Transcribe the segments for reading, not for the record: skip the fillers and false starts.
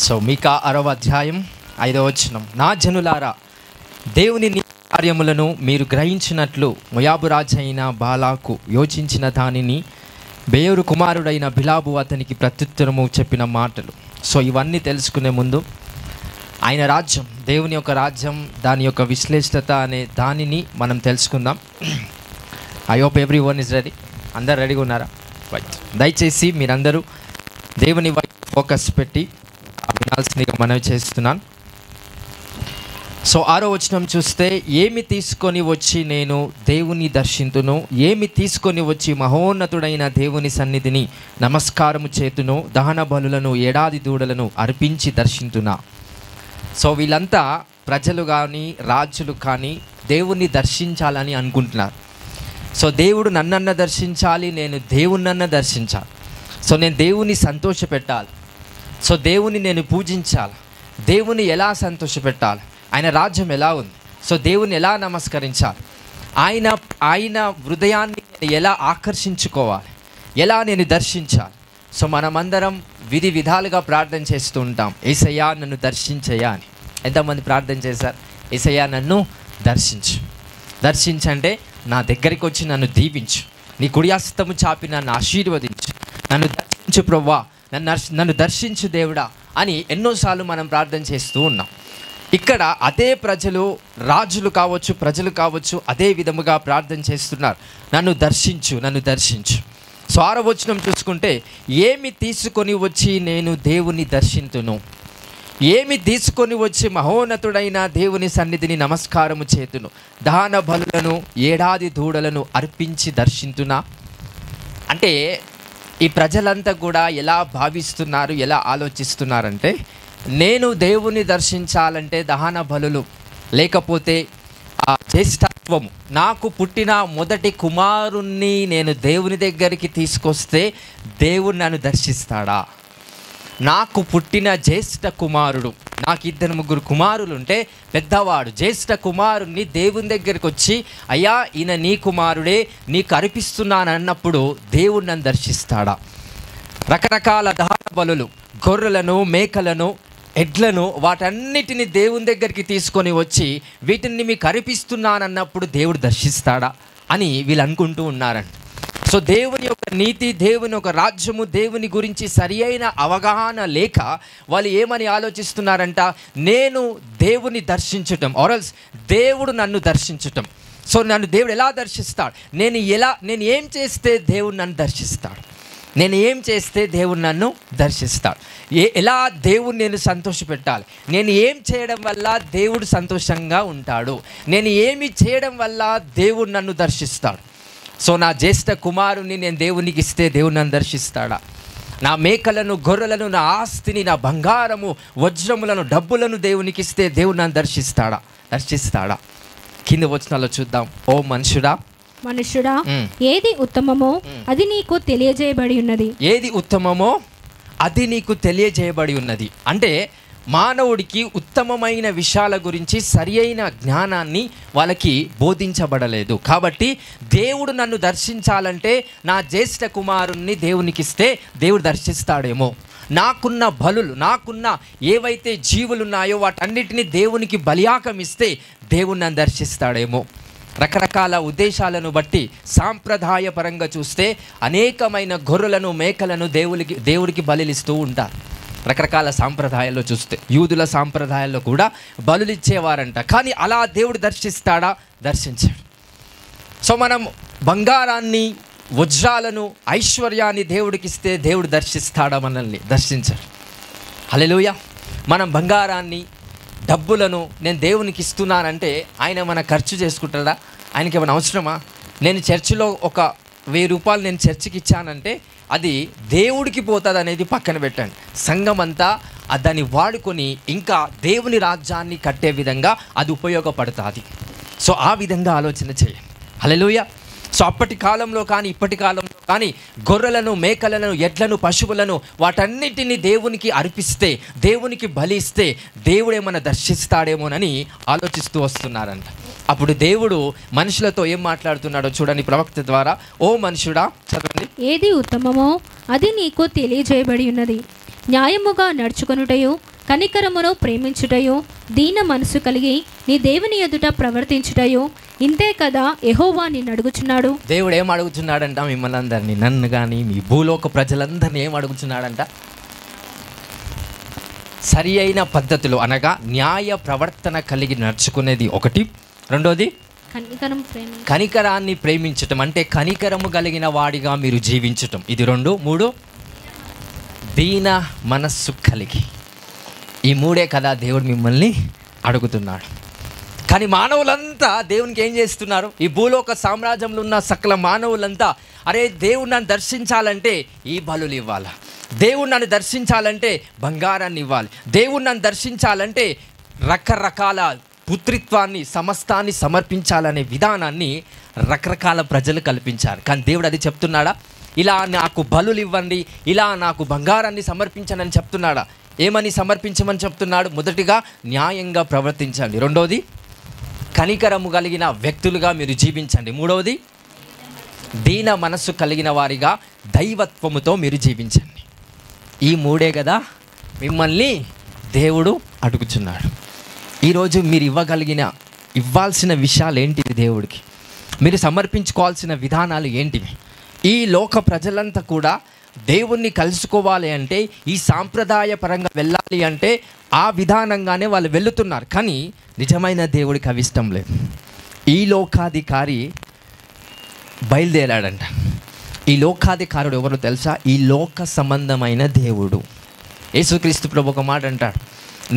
So మీకా 6వ అధ్యాయం 5వ వచనం, నా జనులారా దేవుని కార్యములను మీరు గ్రహించినట్లు మొయాబు రాజు అయిన బాలాకు యోచించిన దానిని బేయోరు కుమారుడైన బిలాబు అతనికి ప్రత్యుత్తరము చెప్పిన మాటలు. సో ఇవన్నీ తెలుసుకునే ముందు ఆయన రాజ్యం, దేవుని యొక్క రాజ్యం, దాని యొక్క విశ్లేషత అనే దానిని మనం తెలుసుకుందాం. I hope every one is ready. అందరు రెడీగా ఉన్నారా? రైట్. దయచేసి మీరందరూ దేవుని వైపు ఫోకస్ పెట్టి వినాల్సిందిగా మనవి చేస్తున్నాను. సో 6వ వచనం చూస్తే, ఏమి తీసుకొని వచ్చి నేను దేవుని దర్శింతును, ఏమి తీసుకొని వచ్చి మహోన్నతుడైన దేవుని సన్నిధిని నమస్కారము చేతును, దహన బలులను ఏడాది దూడలను అర్పించి దర్శింతునా. సో వీళ్ళంతా ప్రజలు కానీ రాజులు కానీ దేవుణ్ణి దర్శించాలని అనుకుంటున్నారు. సో దేవుడు నన్నన్న దర్శించాలి, నేను దేవుణ్ణన్న దర్శించాలి. సో నేను దేవుని సంతోషపెట్టాలి. సో దేవుని నేను పూజించాలి. దేవుని ఎలా సంతోషపెట్టాలి, ఆయన రాజ్యం ఎలా ఉంది, సో దేవుని ఎలా నమస్కరించాలి, ఆయన హృదయాన్ని ఎలా ఆకర్షించుకోవాలి, ఎలా నేను దర్శించాలి. సో మనమందరం విధి విధాలుగా ప్రార్థన చేస్తూ ఉంటాం, యేసయ్యా నన్ను దర్శించయ్యా అని. ఎంతమంది ప్రార్థన చేశారు? యేసయ్యా నన్ను దర్శించంటే నా దగ్గరికి వచ్చి నన్ను దీవించు, నీ కుడి హస్తము చాపి నన్ను ఆశీర్వదించు, నన్ను దర్శించు ప్రభువా, నన్ను దర్శించు దేవుడా అని ఎన్నోసార్లు మనం ప్రార్థన చేస్తూ ఉన్నాం. ఇక్కడ అదే ప్రజలు, రాజులు కావచ్చు, ప్రజలు కావచ్చు, అదే విధముగా ప్రార్థన చేస్తున్నారు, నన్ను దర్శించు. సో 6వ వచనం చూసుకుంటే, ఏమి తీసుకొని వచ్చి నేను దేవుని దర్శింతును, ఏమి తీసుకొని వచ్చి మహోన్నతుడైన దేవుని సన్నిధిని నమస్కారము చేతును, దహన బలులను ఏడాది దూడలను అర్పించి దర్శింతునా. అంటే ఈ ప్రజలంతా కూడా ఎలా భావిస్తున్నారు, ఎలా ఆలోచిస్తున్నారంటే, నేను దేవుని దర్శించాలంటే దహన బలులు లేకపోతే జ్యేష్ఠత్వము, నాకు పుట్టిన మొదటి కుమారుణ్ణి నేను దేవుని దగ్గరికి తీసుకొస్తే దేవుడు నన్ను దర్శిస్తాడా. నాకు పుట్టిన జ్యేష్ఠ కుమారుడు, నాకు 2-3 కుమారులు ఉంటే పెద్దవాడు జ్యేష్ఠ కుమారుణ్ణి దేవుని దగ్గరికి వచ్చి, అయ్యా ఈయన నీ కుమారుడే, నీకు అర్పిస్తున్నాను అన్నప్పుడు దేవుడు నన్ను దర్శిస్తాడా. రకరకాల దహన బలులు, గొర్రెలను, మేకలను, ఎడ్లను, వాటన్నిటిని దేవుని దగ్గరికి తీసుకొని వచ్చి వీటిని మీకు అర్పిస్తున్నానన్నప్పుడు దేవుడు దర్శిస్తాడా అని వీళ్ళు అనుకుంటూ ఉన్నారంట. సో దేవుని యొక్క నీతి, దేవుని యొక్క రాజ్యము, దేవుని గురించి సరి అయిన అవగాహన లేక వాళ్ళు ఏమని ఆలోచిస్తున్నారంట, నేను దేవుని దర్శించటం ఆర్ఎల్స్ దేవుడు నన్ను దర్శించటం. సో నన్ను దేవుడు ఎలా దర్శిస్తాడు, నేను ఏం చేస్తే దేవుడు నన్ను దర్శిస్తాడు, నేను ఏం చేస్తే దేవుడు నన్ను దర్శిస్తాడు, ఎలా దేవుడు నేను సంతోషపెట్టాలి, నేను ఏం చేయడం వల్ల దేవుడు సంతోషంగా ఉంటాడు, నేను ఏమి చేయడం వల్ల దేవుడు నన్ను దర్శిస్తాడు. సో నా జ్యేష్ఠ కుమారుని నేను దేవునికి ఇస్తే దేవుడు నన్ను దర్శిస్తాడా, నా మేకలను, గొర్రెలను, నా ఆస్తిని, నా బంగారము, వజ్రములను, డబ్బులను దేవునికి ఇస్తే దేవుడు నన్ను దర్శిస్తాడా. కింద వచనాల్లో చూద్దాం. ఓ మనుషుడా ఏది ఉత్తమమో అది నీకు తెలియజేయబడి ఉన్నది. ఏది ఉత్తమమో అది నీకు తెలియజేయబడి ఉన్నది అంటే మానవుడికి ఉత్తమమైన విషయాల గురించి సరి అయిన జ్ఞానాన్ని వాళ్ళకి బోధించబడలేదు. కాబట్టి దేవుడు నన్ను దర్శించాలంటే నా జ్యేష్ఠ కుమారుణ్ణి దేవునికి ఇస్తే దేవుడు దర్శిస్తాడేమో, నాకున్న బలులు, నాకున్న ఏవైతే జీవులు ఉన్నాయో వాటన్నిటిని దేవునికి బలియాగం ఇస్తే దేవుడు నన్ను దర్శిస్తాడేమో. రకరకాల ఉద్దేశాలను బట్టి సాంప్రదాయపరంగా చూస్తే అనేకమైన గొర్రెలను, మేకలను దేవుడికి బలిస్తూ ఉంటారు. రకరకాల సాంప్రదాయాల్లో చూస్తే యూదుల సాంప్రదాయాల్లో కూడా బలులు ఇచ్చేవారంట. కానీ అలా దేవుడు దర్శిస్తాడా? దర్శించాడు. సో మనం బంగారాన్ని, వజ్రాలను, ఐశ్వర్యాన్ని దేవుడికి ఇస్తే దేవుడు దర్శిస్తాడా? మనల్ని దర్శించాడు. హల్లెలూయా. మనం బంగారాన్ని, డబ్బులను నేను దేవునికి ఇస్తున్నానంటే ఆయన మన ఖర్చు చేసుకుంటాడా? ఆయనకి ఏమైనా అవసరమా? నేను చర్చిలో ఒక 1000 రూపాయలు నేను చర్చికి ఇచ్చానంటే అది దేవుడికి పోతుంది అనేది పక్కన పెట్టండి. సంఘం అంతా దాన్ని వాడుకొని ఇంకా దేవుని రాజ్యాన్ని కట్టే విధంగా అది ఉపయోగపడుతుంది. సో ఆ విధంగా ఆలోచన చేయండి. హల్లెలూయా. సో అప్పటి కాలంలో కానీ ఇప్పటి కాలంలో కానీ గొర్రెలను, మేకలను, ఎడ్లను, పశువులను వాటన్నిటిని దేవునికి అర్పిస్తే, దేవునికి బలిస్తే దేవుడు ఏమైనా దర్శిస్తాడేమోనని ఆలోచిస్తూ వస్తున్నారంట. అప్పుడు దేవుడు మనుషులతో ఏం మాట్లాడుతున్నాడో చూడండి ప్రవక్త ద్వారా. ఓ మనుషుడా, చదవండి. ఏది ఉత్తమమో అది నీకు తెలియజేయబడి ఉన్నది. న్యాయముగా నడుచుకొనుటయు, కనికరమును ప్రేమించుటయు దీన మనసు కలిగి నీ దేవుని ఎదుట ప్రవర్తించుటయు ఇంతే కదా యెహోవా నిన్ను అడుగుచున్నాడు. దేవుడు ఏం అడుగుతున్నాడంట? మిమ్మల్ని అందరినీ, నన్ను కానీ మీ భూలోక ప్రజలందరినీ ఏం అడుగుతున్నాడంట? సరి అయిన పద్ధతిలో అనగా న్యాయ ప్రవర్తన కలిగి నడుచుకునేది ఒకటి. రెండోది కనికరాన్ని ప్రేమించటం, అంటే కనికరము కలిగిన వాడిగా మీరు జీవించటం, ఇది 2. 3 దీన మనస్సు కలిగి. ఈ 3 కదా దేవుడు మిమ్మల్ని అడుగుతున్నాడు. కానీ మానవులంతా దేవునికి ఏం చేస్తున్నారు? ఈ భూలోక సామ్రాజ్యంలో ఉన్న సకల మానవులంతా, అరే దేవుడు నన్ను దర్శించాలంటే ఈ బలులు ఇవ్వాలి, దేవుడు నన్ను దర్శించాలంటే బంగారాన్ని ఇవ్వాలి, దేవుడు నన్ను దర్శించాలంటే రకరకాల పుత్రిత్వాన్ని సమస్తాన్ని సమర్పించాలనే విధానాన్ని రకరకాల ప్రజలు కల్పించారు. కానీ దేవుడు అది చెప్తున్నాడా? ఇలా నాకు బలులు ఇవ్వండి, ఇలా నాకు బంగారాన్ని సమర్పించనని చెప్తున్నాడా? ఏమని సమర్పించమని చెప్తున్నాడు? మొదటిగా న్యాయంగా ప్రవర్తించండి, రెండోది కనికరము కలిగిన వ్యక్తులుగా మీరు జీవించండి, మూడవది దీన మనస్సు కలిగిన వారిగా దైవత్వముతో మీరు జీవించండి. ఈ 3 కదా మిమ్మల్ని దేవుడు అడుగుచున్నాడు. ఈరోజు మీరు ఇవ్వాల్సిన విషయాలు ఏంటివి? దేవుడికి మీరు సమర్పించుకోవాల్సిన విధానాలు ఏంటివి? ఈ లోక ప్రజలంతా కూడా దేవుణ్ణి కలుసుకోవాలి అంటే, ఈ సాంప్రదాయ పరంగా వెళ్ళాలి అంటే ఆ విధానంగానే వాళ్ళు వెళుతున్నారు. కానీ నిజమైన దేవుడికి అవి ఇష్టం లేదు. ఈ లోకాధికారి బయలుదేరాడంట. ఈ లోకాధికారుడు ఎవరో తెలుసా? ఈ లోక సంబంధమైన దేవుడు. యేసుక్రీస్తు ప్రభు ఒక మాట అంటాడు,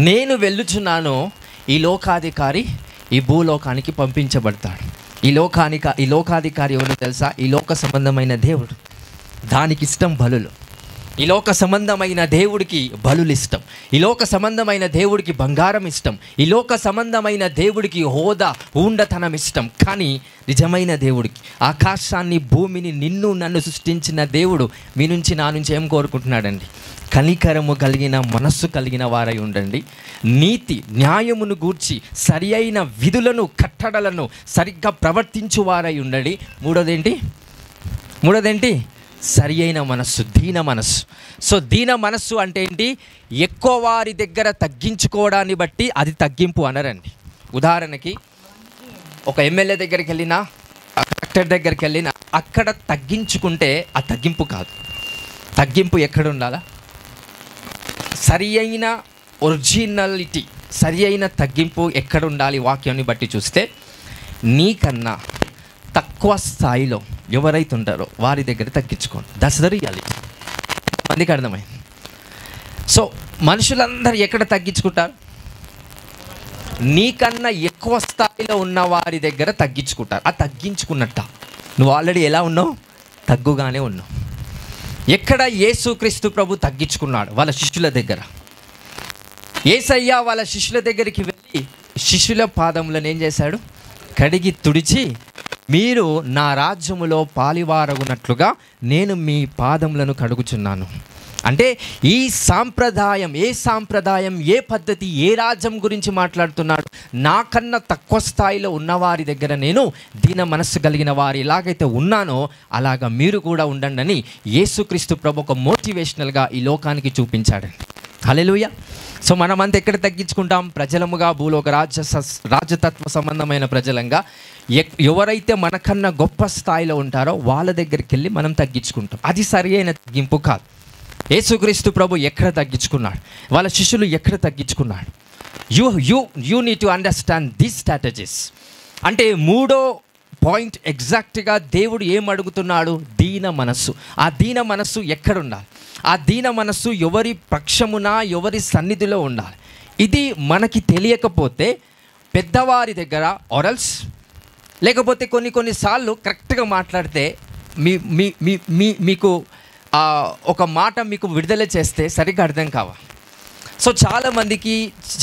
నేను వెళ్ళుచున్నాను, ఈ లోకాధికారి ఈ భూలోకానికి పంపించబడతాడు. ఈ లోకాధికారి ఎవరో తెలుసా? ఈ లోక సంబంధమైన దేవుడు. దానికి ఇష్టం బలులు. ఈ లోక సంబంధమైన దేవుడికి బలులు ఇష్టం. ఈ లోక సంబంధమైన దేవుడికి బంగారం ఇష్టం. ఈ లోక సంబంధమైన దేవుడికి హోదా, ఉండతనం ఇష్టం. కానీ నిజమైన దేవుడికి, ఆకాశాన్ని భూమిని నిన్ను నన్ను సృష్టించిన దేవుడు మీ నుంచి నా నుంచి ఏం కోరుకుంటున్నాడండి? కనికరము కలిగిన మనస్సు కలిగిన వారై ఉండండి, నీతి న్యాయమును గూర్చి సరి అయిన విధులను కట్టడలను సరిగ్గా ప్రవర్తించువారై ఉండండి. మూడోదేంటి? సరి అయిన మనస్సు, దీన మనస్సు. సో దీన మనస్సు అంటే ఏంటి? ఎక్కువ వారి దగ్గర తగ్గించుకోవడాన్ని బట్టి అది తగ్గింపు అనరండి. ఉదాహరణకి ఒక ఎమ్మెల్యే దగ్గరికి వెళ్ళినా, కలెక్టర్ దగ్గరికి వెళ్ళినా, అక్కడ తగ్గించుకుంటే ఆ తగ్గింపు కాదు. తగ్గింపు ఎక్కడ ఉండాలా? సరి అయిన ఒరిజినాలిటీ, సరి అయిన తగ్గింపు ఎక్కడ ఉండాలి? వాక్యాన్ని బట్టి చూస్తే, నీకన్నా తక్కువ స్థాయిలో ఎవరైతే ఉంటారో వారి దగ్గర తగ్గించుకోండి. That's the reality. మందికి అర్థమైంది. సో మనుషులందరూ ఎక్కడ తగ్గించుకుంటారు? నీకన్నా ఎక్కువ స్థాయిలో ఉన్న వారి దగ్గర తగ్గించుకుంటారు. ఆ తగ్గించుకున్నట్ట నువ్వు ఆల్రెడీ ఎలా ఉన్నావు? తగ్గుగానే ఉన్నావు. ఎక్కడ యేసుక్రీస్తు ప్రభు తగ్గించుకున్నాడు? వాళ్ళ శిష్యుల దగ్గర. యేసయ్య వాళ్ళ శిష్యుల దగ్గరికి వెళ్ళి శిష్యుల పాదములను ఏం చేశాడు? కడిగి తుడిచి, మీరు నా రాజ్యములో పాలివారగునట్లుగా నేను మీ పాదములను కడుగుచున్నాను. అంటే ఈ సాంప్రదాయం, ఏ పద్ధతి, ఏ రాజ్యం గురించి మాట్లాడుతున్నాడు? నాకన్నా తక్కువ స్థాయిలో ఉన్నవారి దగ్గర నేను దీన మనస్సు కలిగిన వారు ఎలాగైతే ఉన్నానో అలాగా మీరు కూడా ఉండండి అని యేసుక్రీస్తు ప్రభు ఒక మోటివేషనల్గా ఈ లోకానికి చూపించాడండి. హల్లెలూయా. సో మనమంతా ఎక్కడ తగ్గించుకుంటాం? ప్రజలముగా, భూలోక రాజతత్వ సంబంధమైన ప్రజలంగా ఎవరైతే మనకన్నా గొప్ప స్థాయిలో ఉంటారో వాళ్ళ దగ్గరికి వెళ్ళి మనం తగ్గించుకుంటాం. అది సరి అయిన తగ్గింపు కాదు. యేసుక్రీస్తు ప్రభు ఎక్కడ తగ్గించుకున్నాడు? వాళ్ళ శిష్యులు ఎక్కడ తగ్గించుకున్నాడు? You need to understand these strategies. అంటే 3వ పాయింట్ ఎగ్జాక్ట్గా దేవుడు ఏం అడుగుతున్నాడు? దీన మనస్సు. ఆ దీన మనస్సు ఎక్కడ ఉండాలి? ఆ దీన మనస్సు ఎవరి పక్షమున, ఎవరి సన్నిధిలో ఉండాలి? ఇది మనకి తెలియకపోతే పెద్దవారి దగ్గర ఆరల్స్, లేకపోతే కొన్నిసార్లు కరెక్ట్గా మాట్లాడితే మీకు ఒక మాట మీకు విడుదల చేస్తే సరిగ్గా అర్థం కావాలి. సో చాలామందికి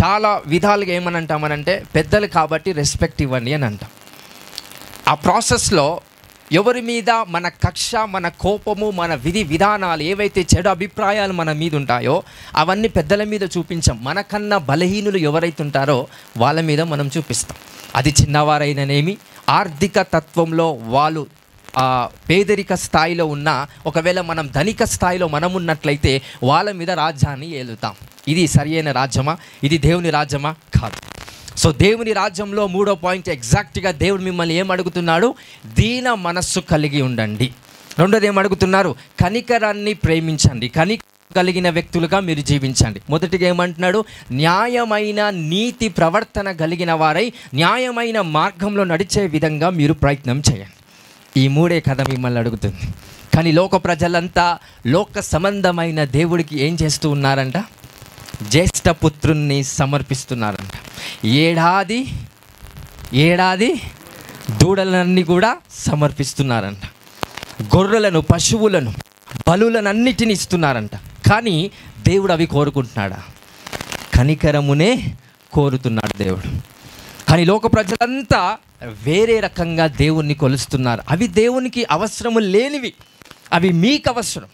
చాలా విధాలుగా ఏమని అంటామనంటే, పెద్దలు కాబట్టి రెస్పెక్ట్ ఇవ్వండి అని అంటాం. ఆ ప్రాసెస్లో ఎవరి మీద మన కక్ష, మన కోపము, మన విధానాలు, ఏవైతే చెడు అభిప్రాయాలు మన మీద ఉంటాయో అవన్నీ పెద్దల మీద చూపించాం. మనకన్నా బలహీనులు ఎవరైతే ఉంటారో వాళ్ళ మీద మనం చూపిస్తాం. అది చిన్నవారైననేమి, ఆర్థిక తత్వంలో వాళ్ళు పేదరిక స్థాయిలో ఉన్నా, ఒకవేళ మనం ధనిక స్థాయిలో మనం ఉన్నట్లయితే వాళ్ళ మీద రాజ్యాన్ని ఏలుతాం. ఇది సరియైన రాజ్యమా? ఇది దేవుని రాజ్యమా? కాదు. సో దేవుని రాజ్యంలో 3వ పాయింట్ ఎగ్జాక్ట్గా దేవుడు మిమ్మల్ని ఏం అడుగుతున్నాడు? దీన మనస్సు కలిగి ఉండండి. 2వది ఏం అడుగుతున్నారు? కనికరాన్ని ప్రేమించండి, కలిగిన వ్యక్తులుగా మీరు జీవించండి. మొదటిగా ఏమంటున్నాడు? న్యాయమైన నీతి ప్రవర్తన కలిగిన వారై న్యాయమైన మార్గంలో నడిచే విధంగా మీరు ప్రయత్నం చేయండి. ఈ 3 కదా మిమ్మల్ని అడుగుతుంది. కానీ లోక ప్రజలంతా లోక సంబంధమైన దేవుడికి ఏం చేస్తూ ఉన్నారంట? జ్యేష్ఠ పుత్రుణ్ణి సమర్పిస్తున్నారంట. ఏడాది దూడలన్నీ కూడా సమర్పిస్తున్నారంట. గొర్రెలను, పశువులను, బలులనన్నిటిని ఇస్తున్నారంట. కానీ దేవుడు అవి కోరుకుంటున్నాడా? కనికరమునే కోరుతున్నాడు దేవుడు. కానీ లోక ప్రజలంతా వేరే రకంగా దేవుణ్ణి కొలుస్తున్నారు. అవి దేవునికి అవసరము లేనివి, అవి మీకు అవసరం.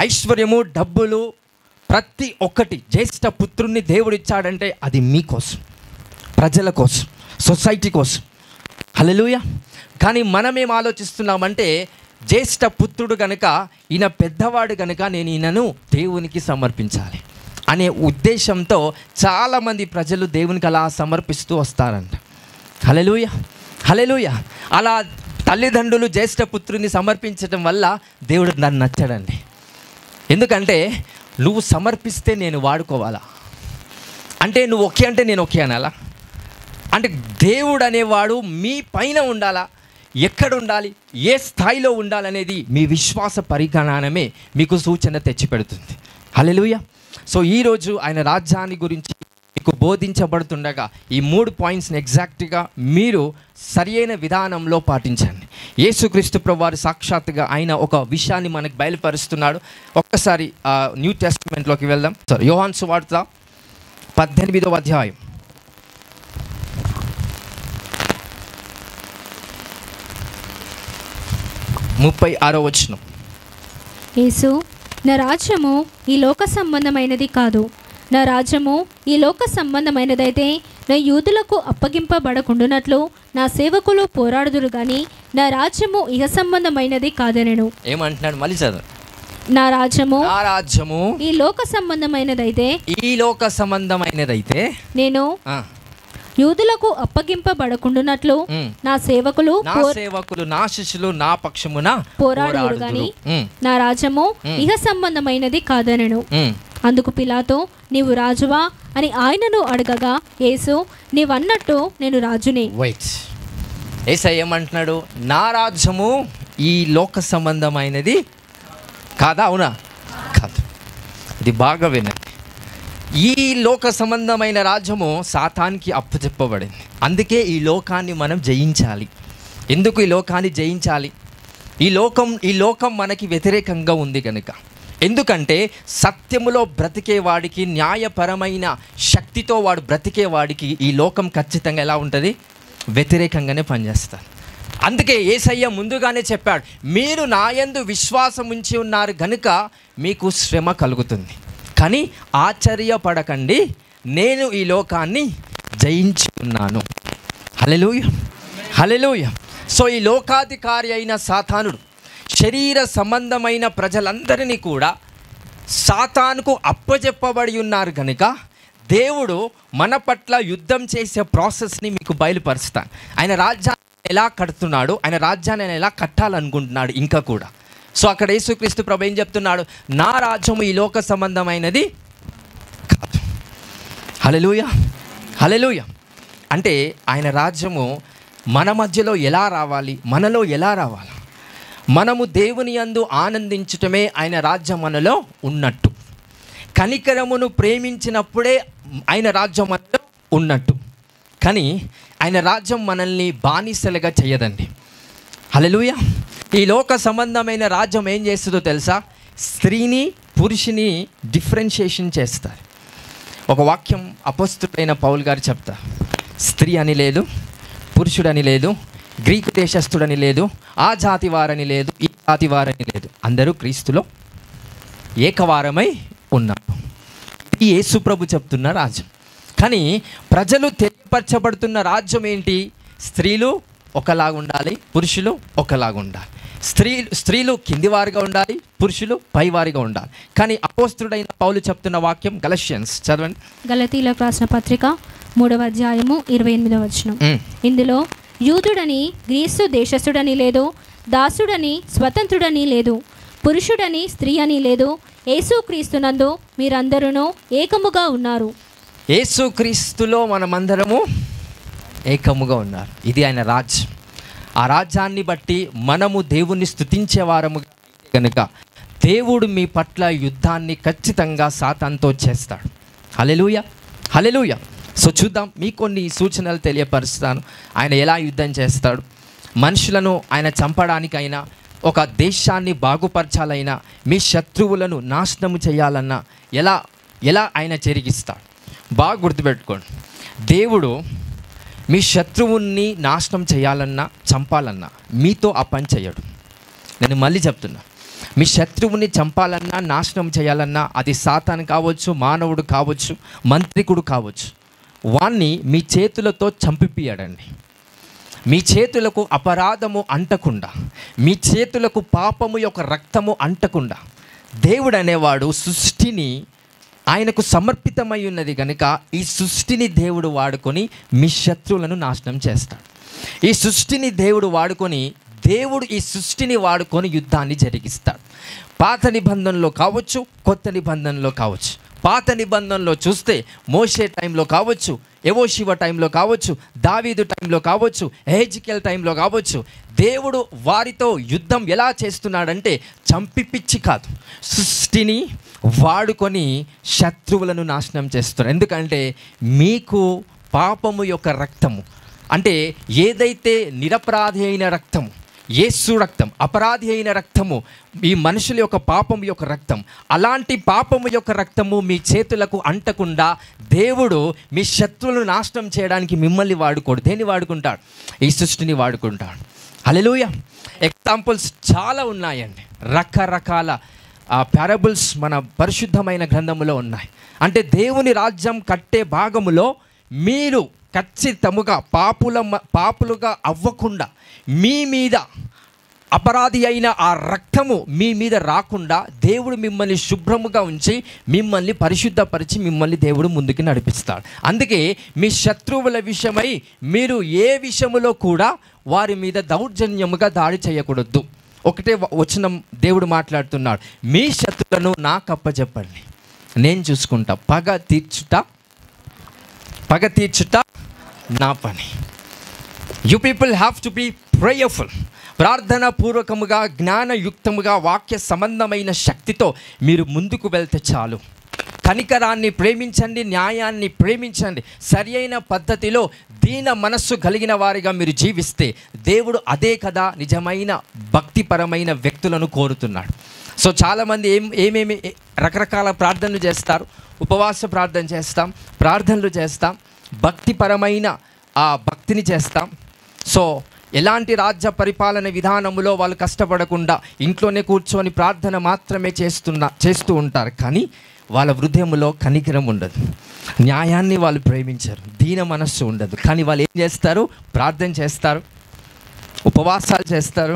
ఐశ్వర్యము, డబ్బులు, ప్రతి ఒక్కటి జ్యేష్ఠ పుత్రుణ్ణి దేవుడు ఇచ్చాడంటే అది మీకోసం, ప్రజల కోసం, సొసైటీ కోసం. హల్లెలూయా. కానీ మనమేం ఆలోచిస్తున్నామంటే, జ్యేష్ఠ పుత్రుడు కనుక, ఈయన పెద్దవాడు కనుక నేను ఈయనను దేవునికి సమర్పించాలి అనే ఉద్దేశంతో చాలామంది ప్రజలు దేవునికి అలా సమర్పిస్తూ వస్తారంట. హల్లెలూయా, హల్లెలూయా. అలా తల్లిదండ్రులు జ్యేష్ఠ పుత్రుని సమర్పించడం వల్ల దేవుడు నన్ను నచ్చాడండి. ఎందుకంటే నువ్వు సమర్పిస్తే నేను వాడుకోవాలా? అంటే నువ్వు ఓకే అంటే నేను ఓకే అనాలా? అంటే దేవుడు అనేవాడు మీ పైన ఉండాలా? ఎక్కడ ఉండాలి, ఏ స్థాయిలో ఉండాలనేది మీ విశ్వాస పరిజ్ఞానమే మీకు సూచన తెచ్చిపెడుతుంది. హల్లెలూయా. సో ఈరోజు ఆయన రాజ్యాన్ని గురించి మీకు బోధించబడుతుండగా ఈ 3 పాయింట్స్ని ఎగ్జాక్ట్గా మీరు సరియైన విధానంలో పాటించండి. యేసుక్రీస్తు ప్రభువారు సాక్షాత్తుగా ఆయన ఒక విషయాన్ని మనకు బయలుపరుస్తున్నాడు. ఒక్కసారి న్యూ టెస్టిమెంట్లోకి వెళ్దాం. యోహాను సువార్త 18వ అధ్యాయం 36వ వచనం. యేసు, నా రాజ్యము ఈ లోక సంబంధమైనది కాదు. నా రాజ్యము ఈ లోక సంబంధమైనదైతే నా యూదులకు అప్పగింపబడకుండునట్లు నా సేవకులు పోరాడుదురు గాని నా రాజ్యము ఇహ సంబంధమైనది కాదనెను. ఏమంటున్నాడు? మళ్ళీ చదువు. నా రాజ్యము ఈ లోక సంబంధమైనదైతే నేను యూదులకు అప్పగింపబడకుండునట్లు నా సేవకులు నా శిష్యులు నా పక్షమున పోరాడుదురు గాని నా రాజ్యము ఇహ సంబంధమైనది కాదనెను. అందుకు పిలాతు, నీవు రాజువా అని ఆయనను అడగగా, యేసు, నీవన్నట్టు నేను రాజునే. యేసయ్య ఏమంటున్నాడు? నా రాజ్యము ఈ లోక సంబంధమైనది కాదా? అవునా? కాదు. ఇది బాగా వినండి. ఈ లోక సంబంధమైన రాజ్యము సాతానికి అప్పచెప్పబడింది. అందుకే ఈ లోకాన్ని మనం జయించాలి. ఎందుకు ఈ లోకాన్ని జయించాలి? ఈ లోకం మనకి వ్యతిరేకంగా ఉంది కనుక. ఎందుకంటే సత్యములో బ్రతికేవాడికి, న్యాయపరమైన శక్తితో వాడు బ్రతికేవాడికి ఈ లోకం ఖచ్చితంగా ఎలా ఉంటుంది? వ్యతిరేకంగానే పనిచేస్తారు. అందుకే యేసయ్య ముందుగానే చెప్పాడు, మీరు నాయందు విశ్వాసం ఉంచి ఉన్నారు కనుక మీకు శ్రమ కలుగుతుంది, కానీ ఆశ్చర్యపడకండి, నేను ఈ లోకాన్ని జయించి ఉన్నాను. హల్లెలూయా, హల్లెలూయా. సో ఈ లోకాధికారి అయిన సాతానుడు శరీర సంబంధమైన ప్రజలందరినీ కూడా సాతానుకు అప్పచెప్పబడి ఉన్నారు కనుక దేవుడు మన పట్ల యుద్ధం చేసే ప్రాసెస్ని మీకు బయలుపరుస్తాను. ఆయన రాజ్యాన్ని ఎలా కడుతున్నాడు, ఆయన రాజ్యాన్ని ఆయన ఎలా కట్టాలనుకుంటున్నాడు ఇంకా కూడా. సో అక్కడ యేసుక్రీస్తు ప్రభు ఏం చెప్తున్నాడు? నా రాజ్యము ఈ లోక సంబంధమైనది కాదు. హల్లెలూయా, హల్లెలూయా. అంటే ఆయన రాజ్యము మన మధ్యలో ఎలా రావాలి, మనలో ఎలా రావాలి? మనము దేవుని యందు ఆనందించటమే ఆయన రాజ్యం మనలో ఉన్నట్టు. కనికరమును ప్రేమించినప్పుడే ఆయన రాజ్యం మనలో ఉన్నట్టు. కానీ ఆయన రాజ్యం మనల్ని బానిసలుగా చేయదండి. హల్లెలూయా. ఈ లోక సంబంధమైన రాజ్యం ఏం చేస్తుందో తెలుసా? స్త్రీని పురుషుని డిఫరెన్షియేషన్ చేస్తారు. ఒక వాక్యం అపోస్తలుడైన పౌలు గారు చెప్తారు. స్త్రీ అని లేదు, పురుషుడని లేదు, గ్రీకు దేశస్థుడని లేదు, ఆ జాతి వారని లేదు, ఈ జాతి వారని లేదు, అందరూ క్రీస్తులో ఏకవారమై ఉన్నారు. ఇది యేసు ప్రభు చెప్తున్న రాజ్యం. కానీ ప్రజలు తెలియపరచబడుతున్న రాజ్యం ఏంటి? స్త్రీలు ఒకలాగా ఉండాలి, పురుషులు ఒకలాగా ఉండాలి. స్త్రీలు కిందివారిగా ఉండాలి, పురుషులు పైవారిగా ఉండాలి. కానీ అపోస్తుడైన పౌలు చెప్తున్న వాక్యం గలషియన్స్ చదవండి. గలతీయులకు రాసిన పత్రిక 3వ అధ్యాయము 28వ వచనం. ఇందులో యూదుడని గ్రీసు దేశస్థుడని లేదు, దాసుడని స్వతంత్రుడని లేదు, పురుషుడని స్త్రీ అని లేదు, యేసుక్రీస్తునందు మీరందరూ ఏకముగా ఉన్నారు. యేసుక్రీస్తులో మనమందరము ఏకముగా ఉన్నారు. ఇది ఆయన రాజ్యం. ఆ రాజ్యాన్ని బట్టి మనము దేవుణ్ణి స్తుతించే వారము కనుక దేవుడు మీ పట్ల యుద్ధాన్ని ఖచ్చితంగా సాతానుతో చేస్తాడు. హల్లెలూయా, హల్లెలూయా. సో చూద్దాం, మీకు కొన్ని సూచనలు తెలియపరుస్తాను. ఆయన ఎలా యుద్ధం చేస్తాడు, మనుషులను ఆయన చంపడానికైనా, ఒక దేశాన్ని బాగుపరచాలైనా, మీ శత్రువులను నాశనము చేయాలన్నా ఎలా ఆయన జరిగిస్తాడు. బాగా గుర్తుపెట్టుకోండి, దేవుడు మీ శత్రువుని నాశనం చేయాలన్నా, చంపాలన్నా మీతో ఆ పని చేయడు. నేను మళ్ళీ చెప్తున్నా, మీ శత్రువుని చంపాలన్నా, నాశనం చేయాలన్నా, అది సాతాను కావచ్చు, మానవుడు కావచ్చు, మంత్రికుడు కావచ్చు, వాణ్ణి మీ చేతులతో చంపిపియడండి. మీ చేతులకు అపరాధము అంటకుండా, మీ చేతులకు పాపము యొక్క రక్తము అంటకుండా, దేవుడు అనేవాడు సృష్టిని ఆయనకు సమర్పితమై ఉన్నది కనుక ఈ సృష్టిని దేవుడు వాడుకొని మీ శత్రువులను నాశనం చేస్తాడు. ఈ సృష్టిని దేవుడు వాడుకొని ఈ సృష్టిని వాడుకొని యుద్ధాన్ని జరిగిస్తాడు. పాత నిబంధనలో కావచ్చు, కొత్త నిబంధనలో కావచ్చు. పాత నిబంధనలో చూస్తే మోషే టైంలో కావచ్చు, యెహోషువ టైంలో కావచ్చు, దావీదు టైంలో కావచ్చు, ఎహెజ్కేల్ టైంలో కావచ్చు, దేవుడు వారితో యుద్ధం ఎలా చేస్తున్నాడంటే చంపిపిచ్చి కాదు, సృష్టిని వాడుకొని శత్రువులను నాశనం చేస్తున్నాడు. ఎందుకంటే మీకు పాపము యొక్క రక్తము అంటే ఏదైతే నిరపరాధి అయిన రక్తము, యేసు రక్తం, అపరాధి అయిన రక్తము, ఈ మనుషుల యొక్క పాపము యొక్క రక్తం, అలాంటి పాపము యొక్క రక్తము మీ చేతులకు అంటకుండా దేవుడు మీ శత్రువులను నాశనం చేయడానికి మిమ్మల్ని వాడుకోడు. దేన్ని వాడుకుంటాడు? ఈ సృష్టిని వాడుకుంటాడు. హల్లెలూయా. ఎగ్జాంపుల్స్ చాలా ఉన్నాయండి, రకరకాల పారబుల్స్ మన పరిశుద్ధమైన గ్రంథములో ఉన్నాయి. అంటే దేవుని రాజ్యం కట్టే భాగములో మీరు ఖచ్చితముగా పాపులుగా అవ్వకుండా, మీ మీద అపరాధి అయిన ఆ రక్తము మీ మీద రాకుండా దేవుడు మిమ్మల్ని శుభ్రముగా ఉంచి మిమ్మల్ని పరిశుద్ధపరిచి మిమ్మల్ని దేవుడు ముందుకు నడిపిస్తాడు. అందుకే మీ శత్రువుల విషయమై మీరు ఏ విషయములో కూడా వారి మీద దౌర్జన్యముగా దాడి చేయకూడదు. ఒకటే వచనం దేవుడు మాట్లాడుతున్నాడు, మీ శత్రువులను నాకు అప్పచెప్పండి, నేను చూసుకుంటా, పగ తీర్చుట నా పని. You people have to be prayerful. ప్రార్థన పూర్వకముగా, జ్ఞానయుక్తముగా, వాక్య సంబంధమైన శక్తితో మీరు ముందుకు వెళ్తే చాలు. కనికరాన్ని ప్రేమించండి, న్యాయాన్ని ప్రేమించండి, సరి అయిన పద్ధతిలో దీన మనస్సు కలిగిన వారిగా మీరు జీవిస్తే దేవుడు అదే కదా నిజమైన భక్తిపరమైన వ్యక్తులను కోరుతున్నాడు. సో చాలామంది ఏమేమి రకరకాల ప్రార్థనలు చేస్తారు, ఉపవాస ప్రార్థన చేస్తాం, ప్రార్థనలు చేస్తాం, భక్తిపరమైన ఆ భక్తిని చేస్తాం. సో ఎలాంటి రాజ్య పరిపాలన విధానములో వాళ్ళు కష్టపడకుండా ఇంట్లోనే కూర్చొని ప్రార్థన మాత్రమే చేస్తూ ఉంటారు. కానీ వాళ్ళ హృదయములో కనికరం ఉండదు, న్యాయాన్ని వాళ్ళు ప్రేమించరు, దీన మనస్సు ఉండదు. కానీ వాళ్ళు ఏం చేస్తారు? ప్రార్థన చేస్తారు, ఉపవాసాలు చేస్తారు,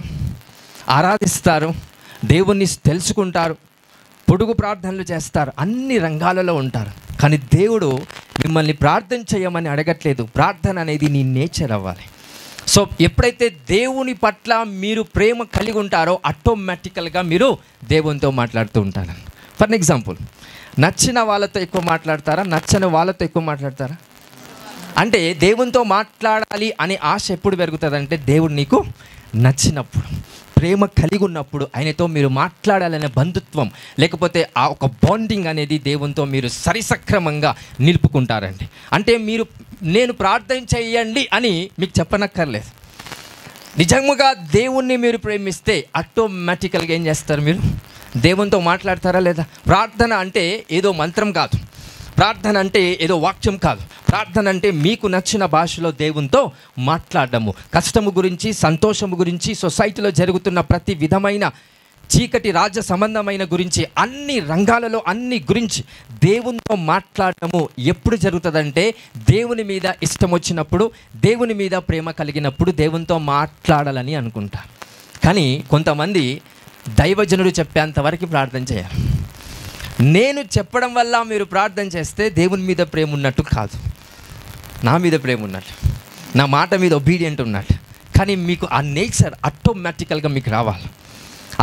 ఆరాధిస్తారు, దేవుణ్ణి తెలుసుకుంటారు, పొడుగు ప్రార్థనలు చేస్తారు, అన్ని రంగాలలో ఉంటారు. కానీ దేవుడు మిమ్మల్ని ప్రార్థన చేయమని అడగట్లేదు. ప్రార్థన అనేది నీ నేచర్ అవ్వాలి. సో ఎప్పుడైతే దేవుని పట్ల మీరు ప్రేమ కలిగి ఉంటారో ఆటోమేటికల్గా మీరు దేవునితో మాట్లాడుతూ ఉంటారు. ఫర్ ఎగ్జాంపుల్, నచ్చిన వాళ్ళతో ఎక్కువ మాట్లాడతారా, నచ్చని వాళ్ళతో ఎక్కువ మాట్లాడతారా? అంటే దేవునితో మాట్లాడాలి అనే ఆశ ఎప్పుడు పెరుగుతుందంటే దేవుడు నీకు నచ్చినప్పుడు, ప్రేమ కలిగి ఉన్నప్పుడు, ఆయనతో మీరు మాట్లాడాలనే బంధుత్వం లేకపోతే ఆ ఒక బాండింగ్ అనేది దేవునితో మీరు సరిసక్రమంగా నిలుపుకుంటారండి. అంటే నేను ప్రార్థన చేయండి అని మీకు చెప్పనక్కర్లేదు. నిజంగా దేవుణ్ణి మీరు ప్రేమిస్తే ఆటోమేటికల్గా ఏం చేస్తారు? మీరు దేవునితో మాట్లాడతారా లేదా? ప్రార్థన అంటే ఏదో మంత్రం కాదు, ప్రార్థన అంటే ఏదో వాక్యం కాదు. ప్రార్థన అంటే మీకు నచ్చిన భాషలో దేవునితో మాట్లాడము, కష్టము గురించి, సంతోషము గురించి, సొసైటీలో జరుగుతున్న ప్రతి విధమైన చీకటి రాజ్య సంబంధమైన గురించి, అన్ని రంగాలలో అన్ని గురించి దేవునితో మాట్లాడటము ఎప్పుడు జరుగుతుందంటే దేవుని మీద ఇష్టం వచ్చినప్పుడు, దేవుని మీద ప్రేమ కలిగినప్పుడు దేవునితో మాట్లాడాలని అనుకుంటారు. కానీ కొంతమంది దైవజనుడు చెప్పేంతవరకు ప్రార్థన చేయాలి. నేను చెప్పడం వల్ల మీరు ప్రార్థన చేస్తే దేవుని మీద ప్రేమ ఉన్నట్టు కాదు, నా మీద ప్రేమ ఉన్నట్టు, నా మాట మీద ఒబీడియంట్ ఉన్నట్టు. కానీ మీకు ఆ నేచర్ ఆటోమేటికల్గా మీకు రావాలి.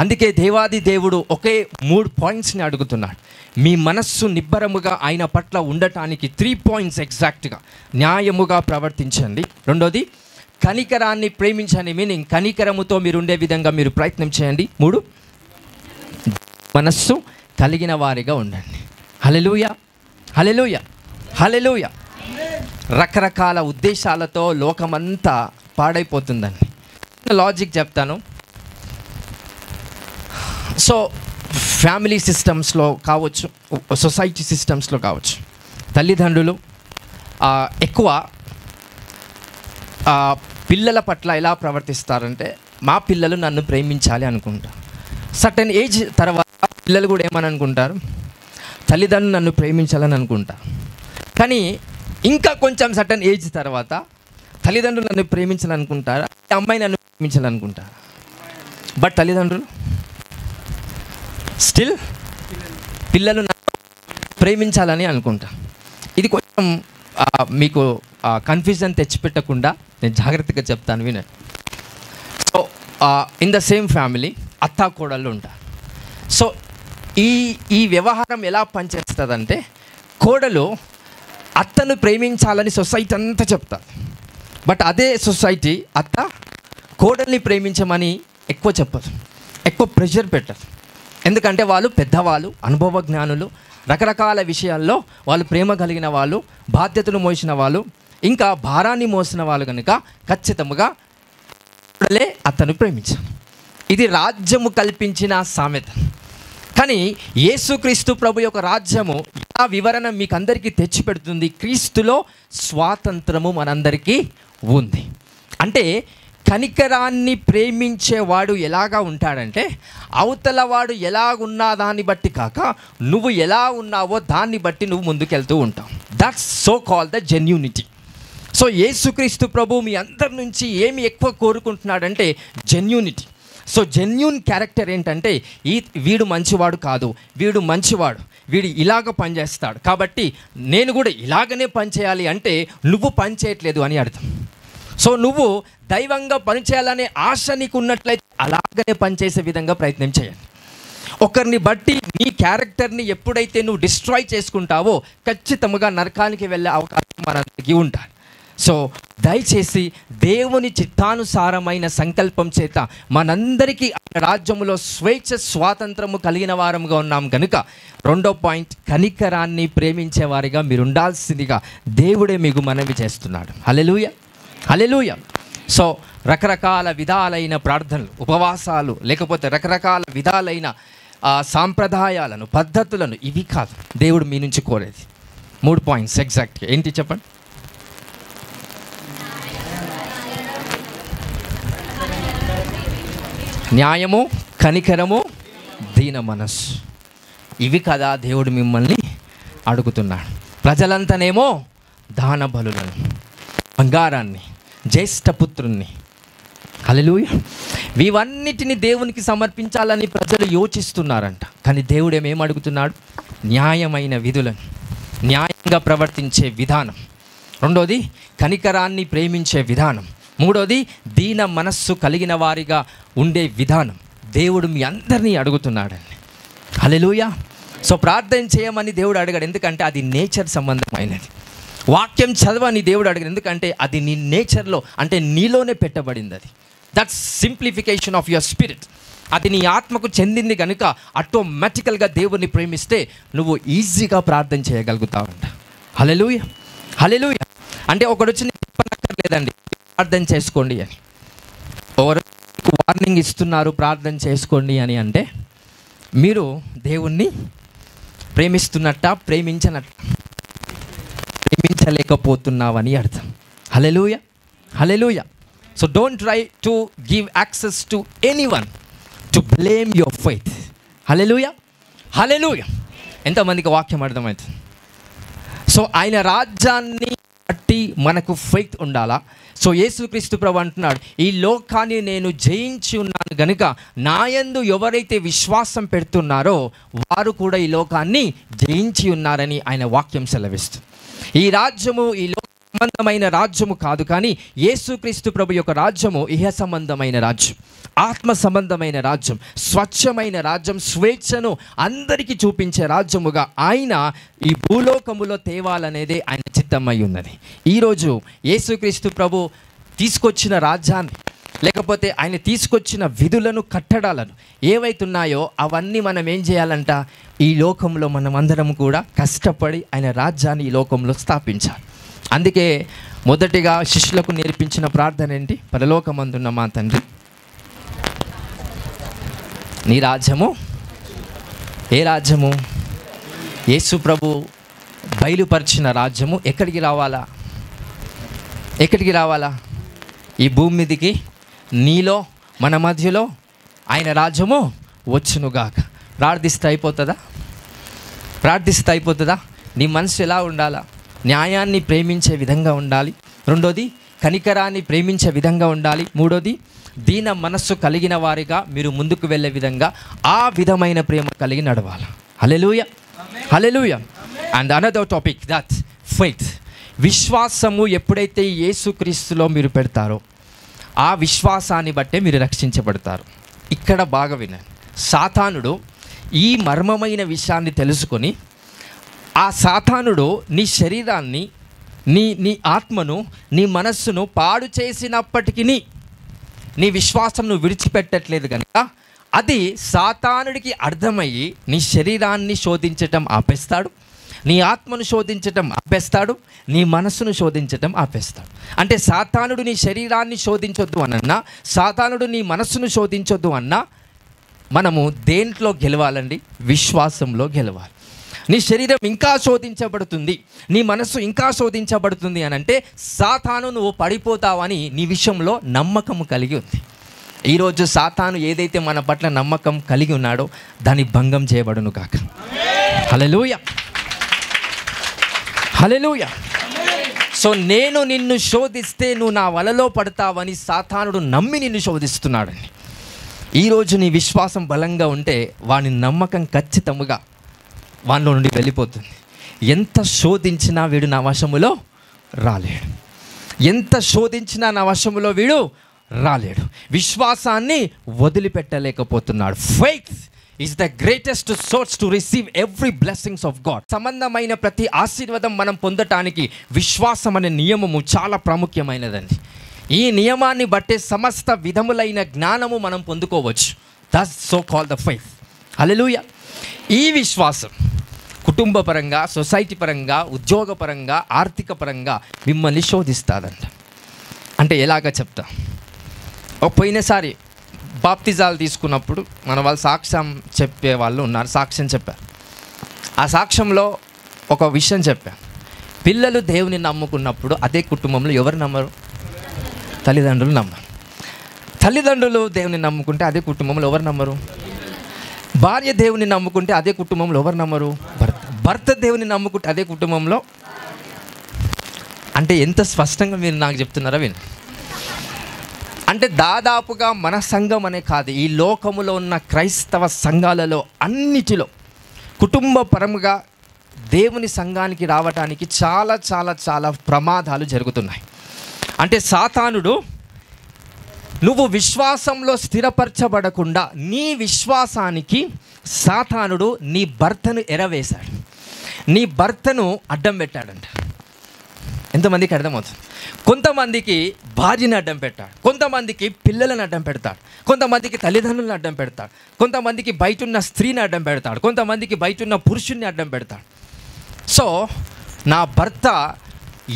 అందుకే దేవాది దేవుడు ఒకే 3 పాయింట్స్ని అడుగుతున్నాడు. మీ మనస్సు నిబ్బరముగా ఆయన పట్ల ఉండటానికి 3 పాయింట్స్ ఎగ్జాక్ట్గా. న్యాయముగా ప్రవర్తించండి. రెండోది కనికరాన్ని ప్రేమించండి, మీనింగ్ కనికరముతో మీరు ఉండే విధంగా మీరు ప్రయత్నం చేయండి. 3 మనస్సు కలిగిన వారిగా ఉండండి. హల్లెలూయా, హల్లెలూయా, హల్లెలూయా. రకరకాల ఉద్దేశాలతో లోకమంతా పాడైపోతుందండి. లాజిక్ చెప్తాను. సో ఫ్యామిలీ సిస్టమ్స్లో కావచ్చు, సొసైటీ సిస్టమ్స్లో కావచ్చు, తల్లిదండ్రులు ఎక్కువ పిల్లల పట్ల ఎలా ప్రవర్తిస్తారంటే, మా పిల్లలు నన్ను ప్రేమించాలి అనుకుంటారు. సర్టెన్ ఏజ్ తర్వాత పిల్లలు కూడా ఏమని అనుకుంటారు, తల్లిదండ్రులు నన్ను ప్రేమించాలని అనుకుంటారు. కానీ ఇంకా కొంచెం సర్టెన్ ఏజ్ తర్వాత తల్లిదండ్రులు నన్ను ప్రేమించాలనుకుంటారు, అమ్మాయి నన్ను ప్రేమించాలనుకుంటారు. బట్ తల్లిదండ్రులు స్టిల్ పిల్లలు నన్ను ప్రేమించాలని అనుకుంటారు. ఇది కొంచెం మీకు కన్ఫ్యూజన్ తెచ్చిపెట్టకుండా నేను జాగ్రత్తగా చెప్తాను, వినండి. So in the same family అత్తా కోడళ్ళు ఉంటారు. సో ఈ వ్యవహారం ఎలా పనిచేస్తుందంటే, కోడలు అత్తను ప్రేమించాలని సొసైటీ అంతా చెప్తారు. బట్ అదే సొసైటీ అత్త కోడల్ని ప్రేమించమని ఎక్కువ చెప్పదు, ఎక్కువ ప్రెషర్ పెట్టదు. ఎందుకంటే వాళ్ళు పెద్దవాళ్ళు, అనుభవ జ్ఞానులు, రకరకాల విషయాల్లో వాళ్ళు ప్రేమ కలిగిన వాళ్ళు, బాధ్యతలు మోసిన వాళ్ళు, ఇంకా భారాన్ని మోసిన వాళ్ళు కనుక ఖచ్చితంగా కోడలే అతను ప్రేమించాలి. ఇది రాజ్యము కల్పించిన సామెత. కానీ యేసుక్రీస్తు ప్రభు యొక్క రాజ్యము ఆ వివరణ మీకు అందరికీ తెచ్చిపెడుతుంది. క్రీస్తులో స్వాతంత్రము మనందరికీ ఉంది. అంటే కనికరాన్ని ప్రేమించేవాడు ఎలాగా ఉంటాడంటే, అవతల వాడు ఎలాగున్నా దాన్ని బట్టి కాక నువ్వు ఎలా ఉన్నావో దాన్ని బట్టి నువ్వు ముందుకెళ్తూ ఉంటావు. That's so called the genuinity. So యేసుక్రీస్తు ప్రభు మీ అందరి నుంచి ఏమి ఎక్కువ కోరుకుంటున్నాడంటే జెన్యూనిటీ. సో జెన్యూన్ క్యారెక్టర్ ఏంటంటే, వీడు మంచివాడు కాదు, వీడు మంచివాడు, వీడు ఇలాగ పనిచేస్తాడు కాబట్టి నేను కూడా ఇలాగనే పనిచేయాలి అంటే నువ్వు పనిచేయట్లేదు అని అర్థం. సో నువ్వు దైవంగా పనిచేయాలనే ఆశ నీకు ఉన్నట్లయితే అలాగనే పనిచేసే విధంగా ప్రయత్నం చేయాలి. ఒకరిని బట్టి నీ క్యారెక్టర్ని ఎప్పుడైతే నువ్వు డిస్ట్రాయ్ చేసుకుంటావో ఖచ్చితంగా నరకానికి వెళ్ళే అవకాశం మనందరికీ ఉంటాయి. సో దయచేసి దేవుని చిత్తానుసారమైన సంకల్పం చేత మనందరికీ రాజ్యములో స్వేచ్ఛ స్వాతంత్రము కలిగిన వారముగా ఉన్నాం కనుక, 2వ పాయింట్ కనికరాన్ని ప్రేమించే వారిగా మీరు ఉండాల్సిందిగా దేవుడే మీకు మనవి చేస్తున్నాడు. హల్లెలూయా, హల్లెలూయా. సో రకరకాల విధాలైన ప్రార్థనలు, ఉపవాసాలు, లేకపోతే రకరకాల విధాలైన సాంప్రదాయాలను, పద్ధతులను ఇవి కాదు దేవుడు మీ నుంచి కోరేది. 3 పాయింట్స్ ఎగ్జాక్ట్గా ఏంటి చెప్పండి. న్యాయము, కనికరము, దీన మనస్సు. ఇవి కదా దేవుడు మిమ్మల్ని అడుగుతున్నాడు. ప్రజలంతానేమో దాన బలులను, బంగారాన్ని, జ్యేష్ఠపుత్రుణ్ణి, హల్లెలూయా, ఇవన్నిటిని దేవునికి సమర్పించాలని ప్రజలు యోచిస్తున్నారంట. కానీ దేవుడు ఏమేమి అడుగుతున్నాడు? న్యాయమైన విధులను, న్యాయంగా ప్రవర్తించే విధానం. 2వది కనికరాన్ని ప్రేమించే విధానం. 3వది దీన మనస్సు కలిగిన వారిగా ఉండే విధానం. దేవుడు మీ అందరినీ అడుగుతున్నాడండి. హల్లెలూయా. సో ప్రార్థన చేయమని దేవుడు అడిగాడు, ఎందుకంటే అది నేచర్ సంబంధమైనది. వాక్యం చదవని దేవుడు అడిగాడు, ఎందుకంటే అది నీ నేచర్లో, అంటే నీలోనే పెట్టబడింది. అది that's simplification of your spirit. అది నీ ఆత్మకు చెందింది కనుక ఆటోమేటికల్గా దేవుడిని ప్రేమిస్తే నువ్వు ఈజీగా ప్రార్థన చేయగలుగుతావంట. హల్లెలూయా, హల్లెలూయా. అంటే ఒకడు వచ్చి నీకు చెప్పనక్కర్లేదండి ప్రార్థన చేసుకోండి అని, ఎవరు వార్నింగ్ ఇస్తున్నారు ప్రార్థన చేసుకోండి అని అంటే మీరు దేవుణ్ణి ప్రేమిస్తున్నట్ట, ప్రేమించలేకపోతున్నావని అర్థం. Hallelujah, hallelujah. So don't try to give access to anyone to blame your faith. Hallelujah, hallelujah. ఎంతమందికి వాక్యం అర్థమవుతుంది? సో ఆయన రాజ్యాన్ని బట్టి మనకు ఫెయిత్ ఉండాలా. సో యేసుక్రీస్తు ప్రభు అంటున్నాడు, ఈ లోకాన్ని నేను జయించి ఉన్నాను గనుక నాయందు ఎవరైతే విశ్వాసం పెడుతున్నారో వారు కూడా ఈ లోకాన్ని జయించి ఉన్నారని ఆయన వాక్యం సెలవిస్తుంది. ఈ రాజ్యము ఈ లోక సంబంధమైన రాజ్యము కాదు, కానీ యేసుక్రీస్తు ప్రభు యొక్క రాజ్యము ఇహ సంబంధమైన రాజ్యం, ఆత్మ సంబంధమైన రాజ్యం, స్వచ్ఛమైన రాజ్యం, స్వేచ్ఛను అందరికీ చూపించే రాజ్యముగా ఆయన ఈ భూలోకములో తేవాలనేదే ఆయన చిత్తమై ఉన్నది. ఈరోజు యేసుక్రీస్తు ప్రభు తీసుకొచ్చిన రాజ్యాన్ని, లేకపోతే ఆయన తీసుకొచ్చిన విధులను, కట్టడాలను ఏవైతున్నాయో అవన్నీ మనం ఏం చేయాలంట? ఈ లోకంలో మనం అందరం కూడా కష్టపడి ఆయన రాజ్యాన్ని ఈ లోకంలో స్థాపించాలి. అందుకే మొదటిగా శిష్యులకు నేర్పించిన ప్రార్థన ఏంటి? పరలోకమందున్న మా తండ్రి, నీ రాజ్యము. ఏ రాజ్యము? యేసు ప్రభు బయలుపరిచిన రాజ్యము ఎక్కడికి రావాలా? ఎక్కడికి రావాలా? ఈ భూమి మీదికి, నీలో, మన మధ్యలో ఆయన రాజ్యము వచ్చునుగాక. ప్రార్థిస్తే అయిపోతుందా? ప్రార్థిస్తే అయిపోతుందా? నీ మనసు ఎలా ఉండాలా? న్యాయాన్ని ప్రేమించే విధంగా ఉండాలి. రెండోది, కనికరాన్ని ప్రేమించే విధంగా ఉండాలి. మూడోది, దీన మనస్సు కలిగిన వారిగా మీరు ముందుకు వెళ్ళే విధంగా ఆ విధమైన ప్రేమ కలిగి నడవాలి. Hallelujah, hallelujah. And another topic, that faith. విశ్వాసము ఎప్పుడైతే యేసుక్రీస్తులో మీరు పెడతారో ఆ విశ్వాసాన్ని బట్టే మీరు రక్షించబడతారు. ఇక్కడ బాగా వినండి. సాతానుడు ఈ మర్మమైన విషయాన్ని తెలుసుకొని, ఆ సాతానుడు నీ శరీరాన్ని, నీ ఆత్మను, నీ మనస్సును పాడు చేసినప్పటికీ నీ విశ్వాసం నువ్వు విడిచిపెట్టట్లేదు కనుక అది సాతానుడికి అర్థమయ్యి నీ శరీరాన్ని శోధించటం ఆపేస్తాడు, నీ ఆత్మను శోధించటం ఆపేస్తాడు, నీ మనస్సును శోధించటం ఆపేస్తాడు. అంటే సాతానుడు నీ శరీరాన్ని శోధించొద్దు అన్నా, సాతానుడు నీ మనస్సును శోధించొద్దు అన్నా, మనము దేంట్లో గెలవాలండి? విశ్వాసంలో గెలవాలి. నీ శరీరం ఇంకా శోధించబడుతుంది, నీ మనస్సు ఇంకా శోధించబడుతుంది అని అంటే సాతాను నువ్వు పడిపోతావని నీ విషయంలో నమ్మకం కలిగి ఉంది. ఈరోజు సాతాను ఏదైతే మన పట్ల నమ్మకం కలిగి ఉన్నాడో దాన్ని భంగం చేయబడును కాక. హల్లెలూయా, హల్లెలూయా. సో నేను నిన్ను శోధిస్తే నువ్వు నా వలలో పడతావని సాతానుడు నమ్మి నిన్ను శోధిస్తున్నాడని. ఈరోజు నీ విశ్వాసం బలంగా ఉంటే వాని నమ్మకం ఖచ్చితంగా వానిలో నుండి వెళ్ళిపోతుంది. ఎంత శోధించినా వీడు నా వశములో రాలేడు, ఎంత శోధించినా నా వశములో వీడు రాలేడు. విశ్వాసాన్ని వదిలిపెట్టలేకపోతున్నాడు. Faith is the greatest source to receive every blessings of God. సంబంధమైన ప్రతి ఆశీర్వాదం మనం పొందటానికి విశ్వాసం అనే నియమము చాలా ప్రాముఖ్యమైనదండి. ఈ నియమాన్ని బట్టే సమస్త విధములైన జ్ఞానము మనం పొందుకోవచ్చు. That's so called the faith. Hallelujah. ఈ విశ్వాసం కుటుంబ పరంగా, సొసైటీ పరంగా, ఉద్యోగ పరంగా, ఆర్థిక పరంగా మిమ్మల్ని శోధిస్తాదంట. అంటే ఎలాగ చెప్తా? పోయినసారి బాప్తిజాలు తీసుకున్నప్పుడు మన వాళ్ళు సాక్ష్యం చెప్పే వాళ్ళు ఉన్నారు, సాక్ష్యం చెప్పారు. ఆ సాక్ష్యంలో ఒక విషయం చెప్పాను. పిల్లలు దేవుని నమ్ముకున్నప్పుడు అదే కుటుంబంలో ఎవరు నమ్మరు? తల్లిదండ్రులు నమ్మరు. తల్లిదండ్రులు దేవుని నమ్ముకుంటే అదే కుటుంబంలో ఎవరు నమ్మరు? భార్య దేవుని నమ్ముకుంటే అదే కుటుంబంలో ఎవరు నమ్మరు? భర్త దేవుని నమ్ముకుంటే అదే కుటుంబంలో. అంటే ఎంత స్పష్టంగా మీరు నాకు చెప్తున్నారా విను. అంటే దాదాపుగా మన సంఘం అనే కాదు, ఈ లోకములో ఉన్న క్రైస్తవ సంఘాలలో అన్నిటిలో కుటుంబ పరముగా దేవుని సంఘానికి రావడానికి చాలా చాలా చాలా ప్రమాదాలు జరుగుతున్నాయి. అంటే సాతానుడు నువ్వు విశ్వాసంలో స్థిరపరచబడకుండా నీ విశ్వాసానికి సాతానుడు నీ భర్తను ఎరవేశాడు, నీ భర్తను అడ్డం పెట్టాడంట. ఎంతమందికి అర్థమవుతుంది? కొంతమందికి భార్యని అడ్డం పెట్టాడు, కొంతమందికి పిల్లలను అడ్డం పెడతాడు, కొంతమందికి తల్లిదండ్రులను అడ్డం పెడతాడు, కొంతమందికి బయట ఉన్న స్త్రీని అడ్డం పెడతాడు, కొంతమందికి బయట ఉన్న పురుషుణ్ణి అడ్డం పెడతాడు. సో నా భర్త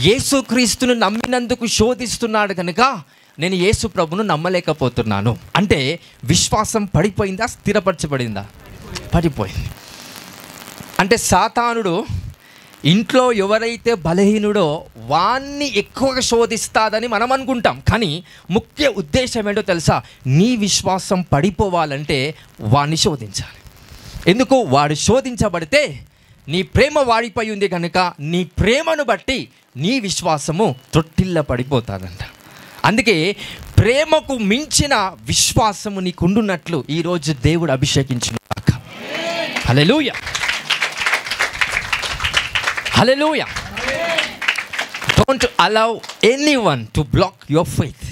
యేసుక్రీస్తును నమ్మినందుకు శోధిస్తున్నాడు కనుక నేను యేసు ప్రభును నమ్మలేకపోతున్నాను. అంటే విశ్వాసం పడిపోయిందా, స్థిరపరచబడిందా? పడిపోయింది. అంటే సాతానుడు ఇంట్లో ఎవరైతే బలహీనుడో వాణ్ణి ఎక్కువగా శోధిస్తాదని మనం అనుకుంటాం. కానీ ముఖ్య ఉద్దేశం ఏంటో తెలుసా? నీ విశ్వాసం పడిపోవాలంటే వాణ్ణి శోధించాలి. ఎందుకు? వాడు శోధించబడితే నీ ప్రేమ వాడిపోయి ఉంది కనుక నీ ప్రేమను బట్టి నీ విశ్వాసము తొట్టిల్ల పడిపోతుందంట. అందుకే ప్రేమకు మించిన విశ్వాసము నీకుండున్నట్లు ఈరోజు దేవుడు అభిషేకించును గాక. Hallelujah, hallelujah. Don't allow anyone to block your faith.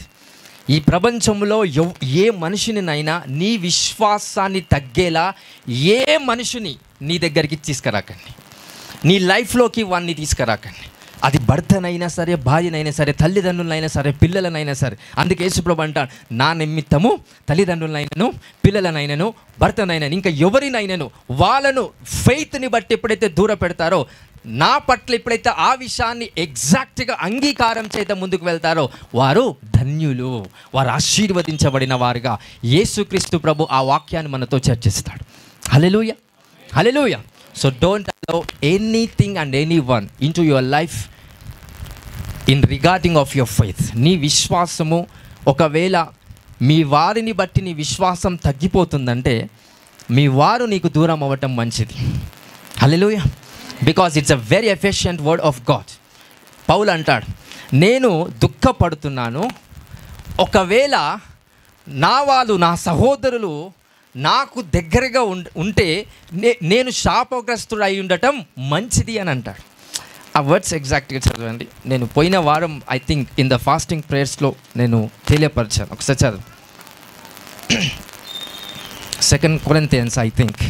ఈ ప్రపంచంలో ఏ మనిషినినైనా నీ విశ్వాసాన్ని తగ్గేలా ఏ మనిషిని నీ దగ్గరికి తీసుకురాకండి. నీ లైఫ్లోకి వాడిని తీసుకురాకండి. అది భర్తనైనా సరే, భార్యనైనా సరే, తల్లిదండ్రులైనా సరే, పిల్లలనైనా సరే. అందుకే యేసుప్రభు అంటాడు, నా నిమిత్తము తల్లిదండ్రులనైనను, పిల్లలనైనను, భర్తనైనను, ఇంకా ఎవరినైనాను వాళ్ళను ఫెయిత్ని బట్టి ఎప్పుడైతే దూర పెడతారో, నా పట్ల ఎప్పుడైతే ఆ విషయాన్ని ఎగ్జాక్ట్గా అంగీకారం చేత ముందుకు వెళ్తారో వారు ధన్యులు, వారు ఆశీర్వదించబడిన వారుగా యేసుక్రీస్తు ప్రభు ఆ వాక్యాన్ని మనతో చర్చిస్తాడు. Hallelujah, hallelujah. So don't allow anything and anyone into your life in regarding of your faith. నీ విశ్వాసము ఒకవేళ మీ వారిని బట్టి నీ విశ్వాసం తగ్గిపోతుందంటే మీ వారు నీకు దూరం అవ్వటం మంచిది. Hallelujah. Because it's a very efficient word of God. పౌలు అంటాడు, నేను దుఃఖపడుతున్నాను, ఒకవేళ నా వాళ్ళు, నా సహోదరులు నాకు దగ్గరగా ఉంటే నేను శాపగ్రస్తుడు అయి ఉండటం మంచిది అని అంటాడు. ఆ వర్డ్స్ ఎగ్జాక్ట్గా చదవండి. నేను పోయిన వారం I think in the fasting ప్రేయర్స్లో నేను తెలియపరిచాను. ఒకసారి చదువు. 2 Corinthians ఐ థింక్.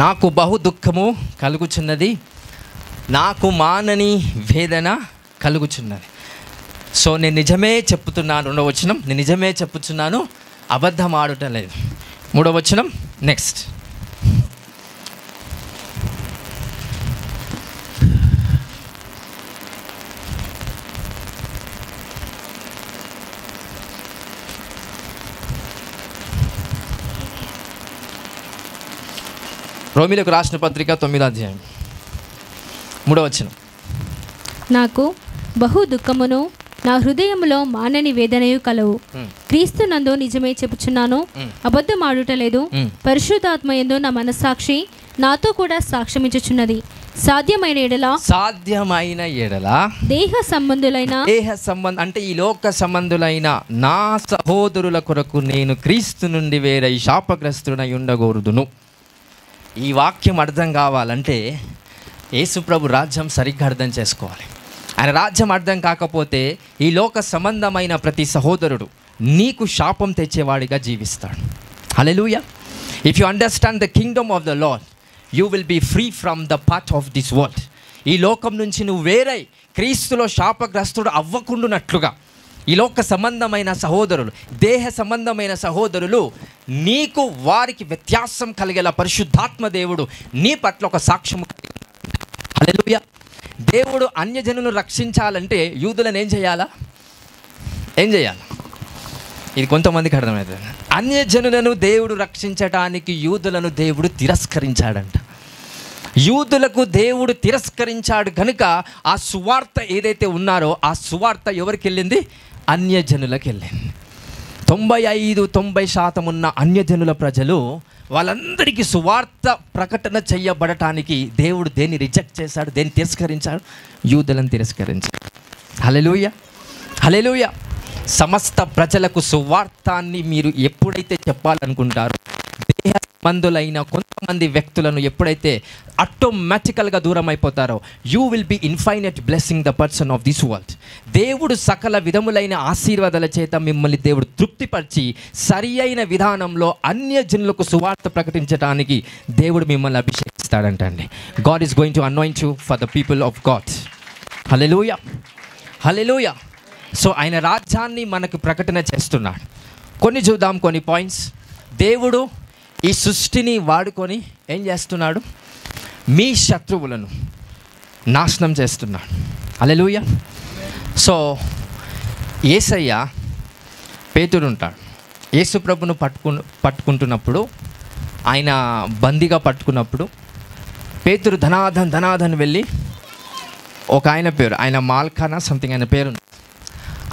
నాకు బహు దుఃఖము కలుగుచున్నది, నాకు మానని వేదన కలుగుచున్నది. సో నేను నిజమే చెప్పుతున్నాను. 2వ వచనం, నేను నిజమే చెప్పుచున్నాను, అబద్ధం ఆడటం లేదు. 3వ వచనం నెక్స్ట్. రోమీలకు రాసిన పత్రిక 9వ అధ్యాయం 3వ వచనం. నాకు బహు దుఃఖమును నా హృదయములో మానని వేదనయు కలవు. క్రీస్తునందు నిజమే చెప్పుచున్నాను, అబద్ధం ఆడుటలేదు. పరిశుద్ధాత్మయందు నా మనస్సాక్షి నాతో కూడా సాక్ష్యమిచ్చుచున్నది. సాధ్యమైన ఎడల దేహ సంబంధులైన అంటే ఈ లోక సంబంధులైన నా సహోదరుల కొరకు నేను క్రీస్తు నుండి వేరే శాపగ్రస్తుడై ఉండకూడదును. ఈ వాక్యం అర్థం కావాలంటే యేసుప్రభు రాజ్యం సరిగ్గా అర్థం చేసుకోవాలి. ఆయన రాజ్యం అర్థం కాకపోతే ఈ లోక సంబంధమైన ప్రతి సహోదరుడు నీకు శాపం తెచ్చేవాడిగా జీవిస్తాడు. Hallelujah. If you understand the kingdom of the lord you will be free from the part of this world. ఈ లోకం నుంచి నువ్వు వేరై క్రీస్తులో శాపగ్రస్తుడు అవ్వకుండానట్లుగా ఈ లోక సంబంధమైన సహోదరులు, దేహ సంబంధమైన సహోదరులు నీకు వారికి వ్యత్యాసం కలిగేలా పరిశుద్ధాత్మ దేవుడు నీ పట్ల ఒక సాక్ష్యము కలిగి. హల్లెలూయా. దేవుడు అన్యజనులను రక్షించాలంటే యూదులను ఏం చేయాలా? ఇది కొంతమందికి అర్థమవుతుంది. అన్యజనులను దేవుడు రక్షించటానికి యూదులను దేవుడు తిరస్కరించాడంట. యూదులకు దేవుడు తిరస్కరించాడు కనుక ఆ సువార్త ఏదైతే ఉన్నారో ఆ సువార్త ఎవరికి వెళ్ళింది? అన్యజనులకు వెళ్ళింది. 95-90% ఉన్న అన్యజనుల ప్రజలు వాళ్ళందరికీ సువార్త ప్రకటన చేయబడటానికి దేవుడు దేన్ని రిజెక్ట్ చేశాడు? దేన్ని తిరస్కరించాడు? యూదులను తిరస్కరించాడు. హల్లెలూయా, హల్లెలూయా. సమస్త ప్రజలకు సువార్తాన్ని మీరు ఎప్పుడైతే చెప్పాలనుకుంటారో, దేహ సంబంధులైన కొంతమంది వ్యక్తులను ఎప్పుడైతే ఆటోమేటికల్గా దూరం అయిపోతారో, you will be infinite blessing the person of this world. దేవుడు సకల విధములైన ఆశీర్వాదాల చేత మిమ్మల్ని దేవుడు తృప్తిపరిచి సరి అయిన విధానంలో అన్యజనులకు సువార్త ప్రకటించడానికి దేవుడు మిమ్మల్ని అభిషేకిస్తాడంటండి. God is going to anoint you for the people of God. Hallelujah, hallelujah. So ఆయన రాజ్యాన్ని మనకు ప్రకటన చేస్తున్నాడు. కొన్ని చూద్దాం, కొన్ని పాయింట్స్. దేవుడు ఈ సృష్టిని వాడుకొని ఏం చేస్తున్నాడు? మీ శత్రువులను నాశనం చేస్తున్నాడు. హల్లెలూయా. సో యేసయ్య పేతురు ఉంటాడు. యేసు ప్రభును పట్టుకుంటున్నప్పుడు, ఆయన బందీగా పట్టుకున్నప్పుడు పేతురు ధనాధన్ వెళ్ళి ఒక ఆయన పేరు, ఆయన మాల్ఖానా సంథింగ్ ఆయన పేరు,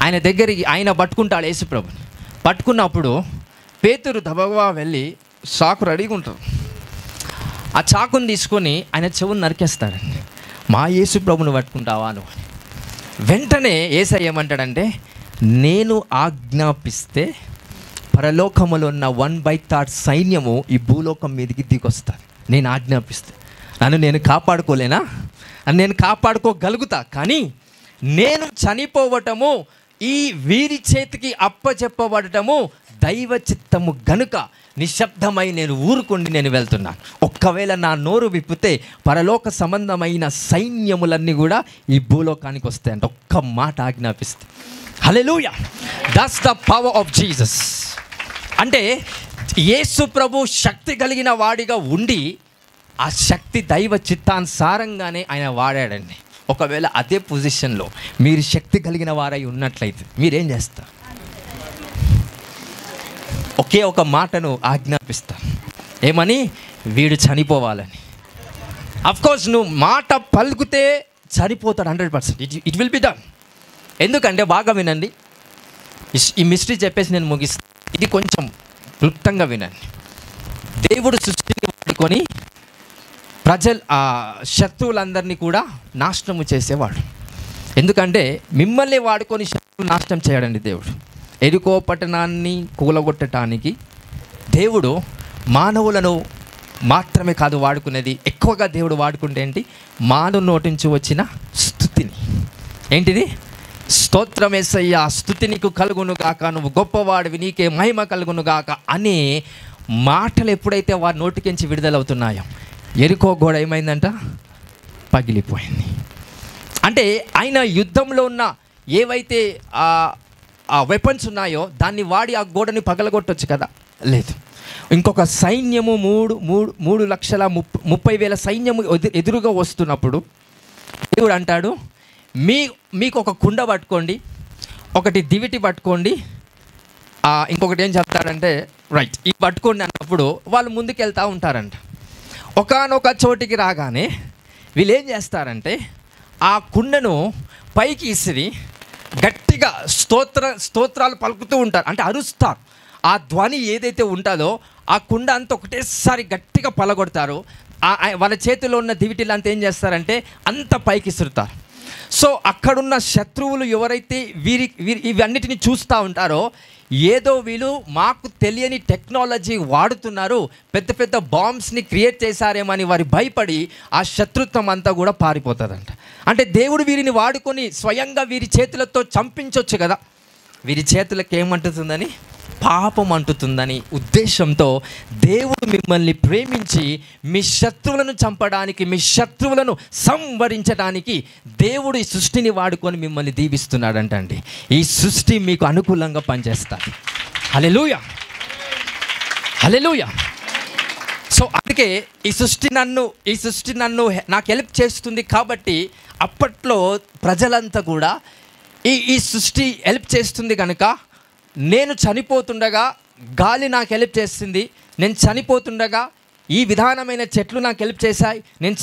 ఆయన దగ్గరికి ఆయన పట్టుకుంటాడు. యేసు ప్రభుని పట్టుకున్నప్పుడు పేతురు దబగబా వెళ్ళి చాకు రెడీగా ఉంటాడు. ఆ చాకుని తీసుకొని ఆయన చెవుని నరికేస్తాడండి. మా యేసు ప్రభుని పట్టుకుంటావా నువ్వు అని. వెంటనే యేసయ్య ఏమంటాడంటే, నేను ఆజ్ఞాపిస్తే పరలోకములో ఉన్న 1/3 సైన్యము ఈ భూలోకం మీదకి దిగొస్తాను. నేను ఆజ్ఞాపిస్తే నన్ను నేను కాపాడుకోలేనా? నేను కాపాడుకోగలుగుతా, కానీ నేను చనిపోవటము, ఈ వీరి చేతికి అప్పచెప్పబడటము దైవ చిత్తము గనుక నిశ్శబ్దమై నేను ఊరుకుండి నేను వెళ్తున్నాను. ఒక్కవేళ నా నోరు విప్పితే పరలోక సంబంధమైన సైన్యములన్నీ కూడా ఈ భూలోకానికి వస్తాయంట. ఒక్క మాట ఆజ్ఞాపిస్తే. Hallelujah, that's the power of Jesus. అంటే యేసు ప్రభు శక్తి కలిగిన వాడిగా ఉండి ఆ శక్తి దైవ చిత్తానుసారంగానే ఆయన వాడాడండి. ఒకవేళ అదే పొజిషన్లో మీరు శక్తి కలిగిన వారై ఉన్నట్లయితే మీరేం చేస్తారు? ఒకే ఒక మాటను ఆజ్ఞాపిస్తారు. ఏమని? వీడు చనిపోవాలని. అఫ్కోర్స్ నువ్వు మాట పలుకుతే చనిపోతాడు 100%. It will be done. ఎందుకంటే బాగా వినండి, ఈ మిస్టరీ చెప్పేసి నేను ముగిస్తాను. ఇది కొంచెం క్లుప్తంగా వినండి. దేవుడు సృష్టిని వాడుకొని శత్రువులందరినీ కూడా నాశనము చేసేవాడు. ఎందుకంటే మిమ్మల్ని వాడుకొని శత్రువులు నాశనం చేయడండి దేవుడు. ఎరుకో పట్టణాన్ని కూలగొట్టడానికి దేవుడు మానవులను మాత్రమే కాదు వాడుకునేది, ఎక్కువగా దేవుడు వాడుకుంటే ఏంటి? మానవు నోటి నుంచి వచ్చిన స్తుతిని. ఏంటిది? స్తోత్రం యేసయ్యా, స్తుతి నీకు కలుగును గాక, నువ్వు గొప్పవాడివి, నీకే మహిమ కలుగును గాక అనే మాటలు ఎప్పుడైతే వారి నోటికించి విడుదలవుతున్నాయో ఎరికో గోడ ఏమైందంట? పగిలిపోయింది. అంటే ఆయన యుద్ధంలో ఉన్న ఏవైతే ఆ వెపన్స్ ఉన్నాయో దాన్ని వాడి ఆ గోడని పగలగొట్టొచ్చు కదా? లేదు. ఇంకొక సైన్యము 3,30,000 సైన్యము ఎదురుగా వస్తున్నప్పుడు దేవుడు అంటాడు, మీకు ఒక కుండ పట్టుకోండి, ఒకటి దివిటి పట్టుకోండి, ఇంకొకటి ఏం చెప్తాడంటే రైట్ ఇది పట్టుకోండి అన్నప్పుడు వాళ్ళు ముందుకెళ్తూ ఉంటారంట. ఒకానొక చోటికి రాగానే వీళ్ళు ఏం చేస్తారంటే ఆ కుండను పైకి ఇసిరి గట్టిగా స్తోత్రాలు పలుకుతూ ఉంటారు. అంటే అరుస్తారు. ఆ ధ్వని ఏదైతే ఉంటుందో ఆ కుండ అంతా ఒకటేసారి గట్టిగా పలగొడతారు. వాళ్ళ చేతిలో ఉన్న దివిటీలు అంతా ఏం చేస్తారంటే అంత పైకి ఇసురుతారు. సో అక్కడున్న శత్రువులు ఎవరైతే ఇవన్నిటిని చూస్తూ ఉంటారో, ఏదో వీళ్ళు మాకు తెలియని టెక్నాలజీ వాడుతున్నారు, పెద్ద పెద్ద బాంబ్స్ని క్రియేట్ చేశారేమని వారి భయపడి ఆ శత్రుత్వం అంతా కూడా పారిపోతుందంట. అంటే దేవుడు వీరిని వాడుకొని స్వయంగా వీరి చేతులతో చంపించవచ్చు కదా, వీరి చేతులకు ఏమంటుతుందని? పాపం అంటుతుందని ఉద్దేశంతో దేవుడు మిమ్మల్ని ప్రేమించి మీ శత్రువులను చంపడానికి, మీ శత్రువులను సంవరించడానికి దేవుడు ఈ సృష్టిని వాడుకొని మిమ్మల్ని దీవిస్తున్నాడంటండి. ఈ సృష్టి మీకు అనుకూలంగా పనిచేస్తుంది. హల్లెలూయా, హల్లెలూయా. సో అందుకే ఈ సృష్టి నన్ను నాకు హెల్ప్ చేస్తుంది కాబట్టి అప్పట్లో ప్రజలంతా కూడా ఈ సృష్టి హెల్ప్ చేస్తుంది కనుక నేను చనిపోతుండగా గాలి నాకు హెల్ప్ చేస్తుంది, నేను చనిపోతుండగా ఈ విధానమైన చెట్లు నాకు హెల్ప్ చేశాయి, నేను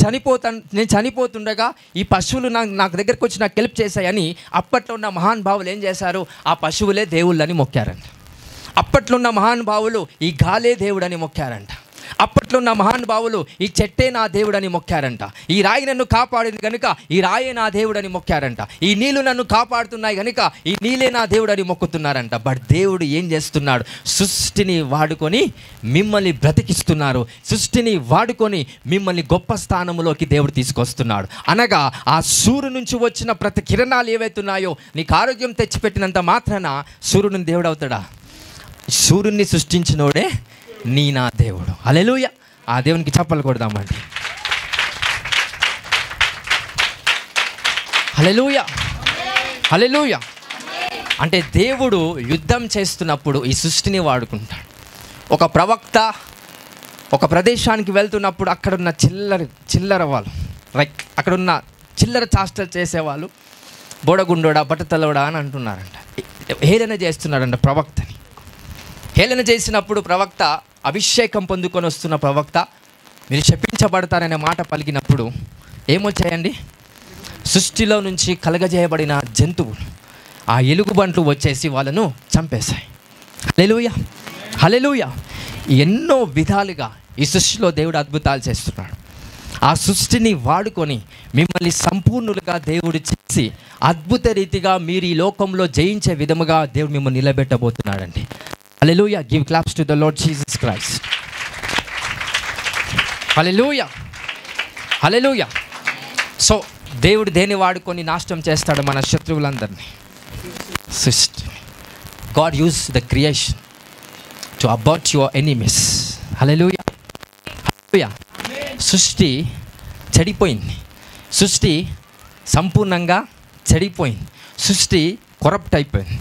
చనిపోతుండగా ఈ పశువులు నాకు దగ్గరికి వచ్చి నాకు హెల్ప్ చేశాయని అప్పట్లో ఉన్న మహానుభావులు ఏం చేశారు? ఆ పశువులే దేవుళ్ళని మొక్కారంట. అప్పట్లో ఉన్న మహానుభావులు ఈ గాలే దేవుడని మొక్కారంట. అప్పట్లో ఉన్న మహానుభావులు ఈ చెట్టే నా దేవుడని మొక్కారంట. ఈ రాయి నన్ను కాపాడింది కనుక ఈ రాయే నా దేవుడని మొక్కారంట. ఈ నీళ్లు నన్ను కాపాడుతున్నాయి కనుక ఈ నీళ్ళే నా దేవుడని మొక్కుతున్నారంట. బట్ దేవుడు ఏం చేస్తున్నాడు? సృష్టిని వాడుకొని మిమ్మల్ని బ్రతికిస్తున్నారు. సృష్టిని వాడుకొని మిమ్మల్ని గొప్ప స్థానంలోకి దేవుడు తీసుకొస్తున్నాడు. అనగా ఆ సూర్యుని నుంచి వచ్చిన ప్రతి కిరణాలు ఏవైతున్నాయో నీకు ఆరోగ్యం తెచ్చిపెట్టినంత మాత్రాన సూర్యుని దేవుడు అవుతాడా? సూర్యుని సృష్టించినోడే నా దేవుడు. హల్లెలూయా. ఆ దేవునికి చప్పలు కొడదామండి. హల్లెలూయా, హల్లెలూయా. అంటే దేవుడు యుద్ధం చేస్తున్నప్పుడు ఈ సృష్టిని వాడుకుంటాడు. ఒక ప్రవక్త ఒక ప్రదేశానికి వెళ్తున్నప్పుడు అక్కడున్న చిల్లర వాళ్ళు, రైట్, అక్కడున్న చిల్లర చాష్టలు చేసేవాళ్ళు బోడగుండోడా బట్టతలోడా అని అంటున్నారంట. హేళన చేస్తున్నాడంట ప్రవక్తని. హేళన చేసినప్పుడు ప్రవక్త, అభిషేకం పొందుకొని వస్తున్న ప్రవక్త, మీరు శపించబడతారనే మాట పలికినప్పుడు ఏమొచ్చాయండి? సృష్టిలో నుంచి కలగజేయబడిన జంతువులు, ఆ ఎలుగుబంట్లు వచ్చేసి వాళ్ళను చంపేశాయి. హల్లెలూయా, హల్లెలూయా. ఎన్నో విధాలుగా ఈ సృష్టిలో దేవుడు అద్భుతాలు చేస్తున్నాడు. ఆ సృష్టిని వాడుకొని మిమ్మల్ని సంపూర్ణులుగా దేవుడు చేసి అద్భుత రీతిగా మీరు ఈ లోకంలో జయించే విధముగా దేవుడు మిమ్మల్ని నిలబెట్టబోతున్నాడండి. Hallelujah. Give claps to the lord Jesus Christ. Hallelujah, hallelujah. So దేవుడు దేన్ని వాడుకొని నాశనం చేస్తాడు? మన శత్రువులందరినీ, సృష్టి. God use the creation to abort your enemies. Hallelujah, hallelujah. సృష్టి చెడిపోయింది, సృష్టి సంపూర్ణంగా చెడిపోయింది, సృష్టి కరప్ట్ అయిపోయింది.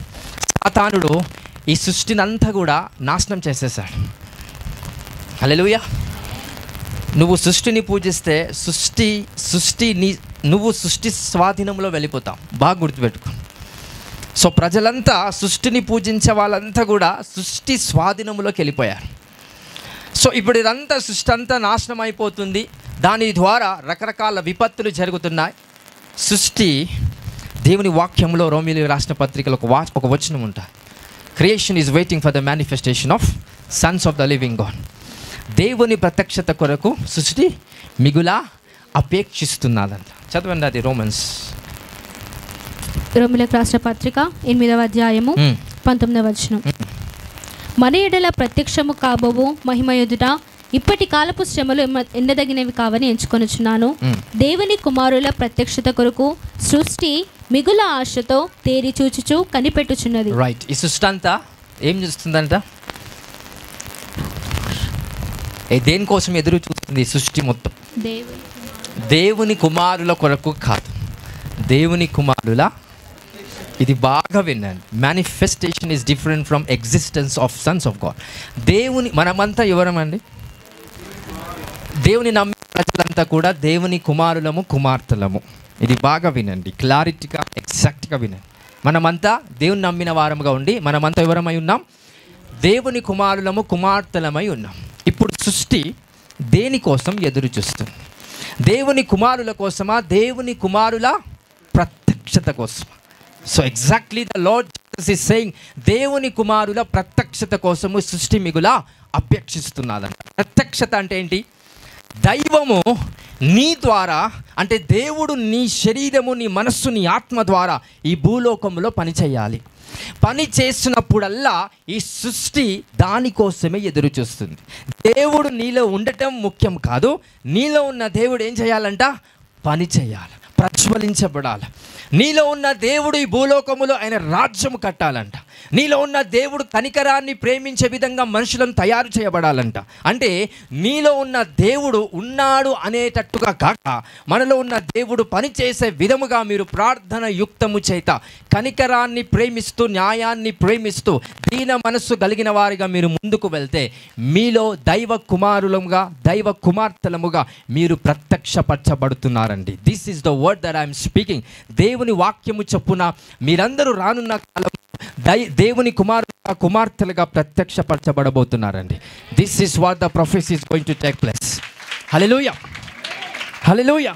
సాతానుడు ఈ సృష్టిని అంతా కూడా నాశనం చేసేసాడు. హల్లెలూయా. నువ్వు సృష్టిని పూజిస్తే నువ్వు సృష్టి స్వాధీనంలో వెళ్ళిపోతావు. బాగా గుర్తుపెట్టుకో. సో ప్రజలంతా సృష్టిని పూజించే వాళ్ళంతా కూడా సృష్టి స్వాధీనంలోకి వెళ్ళిపోయారు. సో ఇప్పుడు ఇదంతా సృష్టి అంతా నాశనం అయిపోతుంది. దాని ద్వారా రకరకాల విపత్తులు జరుగుతున్నాయి. సృష్టి దేవుని వాక్యంలో రోమీయులకు రాసిన పత్రికలో ఒక వచనం ఉంటుంది. Creation is waiting for the manifestation of Sons of the living God. దేవుని ప్రత్యక్షత కొరకు సృష్టి మిగులా అపేక్షిస్తున్నదంట. చదవండి అది రోమీయులకు రాసిన పత్రిక 8వ అధ్యాయము 19వ వచనం. మన ఎడల ప్రత్యక్షము కాబోవు మహిమ ఎదుట ఇప్పటి కాలపు శ్రమలు ఎండదగినవి కావని ఎంచుకొనుచున్నాను. దేవుని కుమారుల ప్రత్యక్షత కొరకు సృష్టి మిగుల ఆశతో తేరి చూచుచు కనిపెట్టుచున్నది. రైట్. ఈ సృష్టి అంతా ఏం చూస్తుందంట? దేనికోసం ఎదురు చూస్తుంది? సృష్టి మొత్తం దేవుని కుమారుల కొరకు కాదు, దేవుని కుమారుల, ఇది బాగా వినండి, manifestation is different from existence of Sons of God. మనమంతా ఎవరమండి? దేవుని నమ్మిన ప్రజలంతా కూడా దేవుని కుమారులము, కుమార్తెలము. ఇది బాగా వినండి, క్లారిటీగా, ఎగ్జాక్ట్గా వినండి. మనమంతా దేవుని నమ్మిన వారముగా ఉండి మనమంతా ఎవరమై ఉన్నాం? దేవుని కుమారులము, కుమార్తెలమై ఉన్నాం. ఇప్పుడు సృష్టి దేనికోసం ఎదురు చూస్తుంది? దేవుని కుమారుల కోసమా? దేవుని కుమారుల ప్రత్యక్షత కోసమా? So exactly the lord Jesus is saying, దేవుని కుమారుల ప్రత్యక్షత కోసము సృష్టి మిగులా అపేక్షిస్తున్నదంట. ప్రత్యక్షత అంటే ఏంటి? దైవము నీ ద్వారా, అంటే దేవుడు నీ శరీరము, నీ మనస్సు, నీ ఆత్మ ద్వారా ఈ భూలోకంలో పని చేయాలి. పని చేసినప్పుడల్లా ఈ సృష్టి దానికోసమే ఎదురు చూస్తుంది. దేవుడు నీలో ఉండటం ముఖ్యం కాదు, నీలో ఉన్న దేవుడు ఏం చేయాలంట? పని చేయాలి, ప్రజ్వలించబడాలి. నీలో ఉన్న దేవుడు ఈ భూలోకములో ఆయన రాజ్యం కట్టాలంట. నీలో ఉన్న దేవుడు కనికరాన్ని ప్రేమించే విధంగా మనుషులను తయారు చేయబడాలంట. అంటే నీలో ఉన్న దేవుడు ఉన్నాడు అనేటట్టుగా కాక, మనలో ఉన్న దేవుడు పనిచేసే విధముగా మీరు ప్రార్థన యుక్తము చేత కనికరాన్ని ప్రేమిస్తూ, న్యాయాన్ని ప్రేమిస్తూ, దీన మనస్సు కలిగిన వారిగా మీరు ముందుకు వెళ్తే మీలో దైవ కుమారులముగా, దైవ కుమార్తెలముగా మీరు ప్రత్యక్షపరచబడుతున్నారండి. This is the word that I'm speaking. దేవుని వాక్యము చొప్పున మీరందరూ రానున్న కాలం దేవుని కుమార్తెలుగా ప్రత్యక్షపరచబడబోతున్నారండి. This is what the prophecy is going to take place. Hallelujah, hallelujah.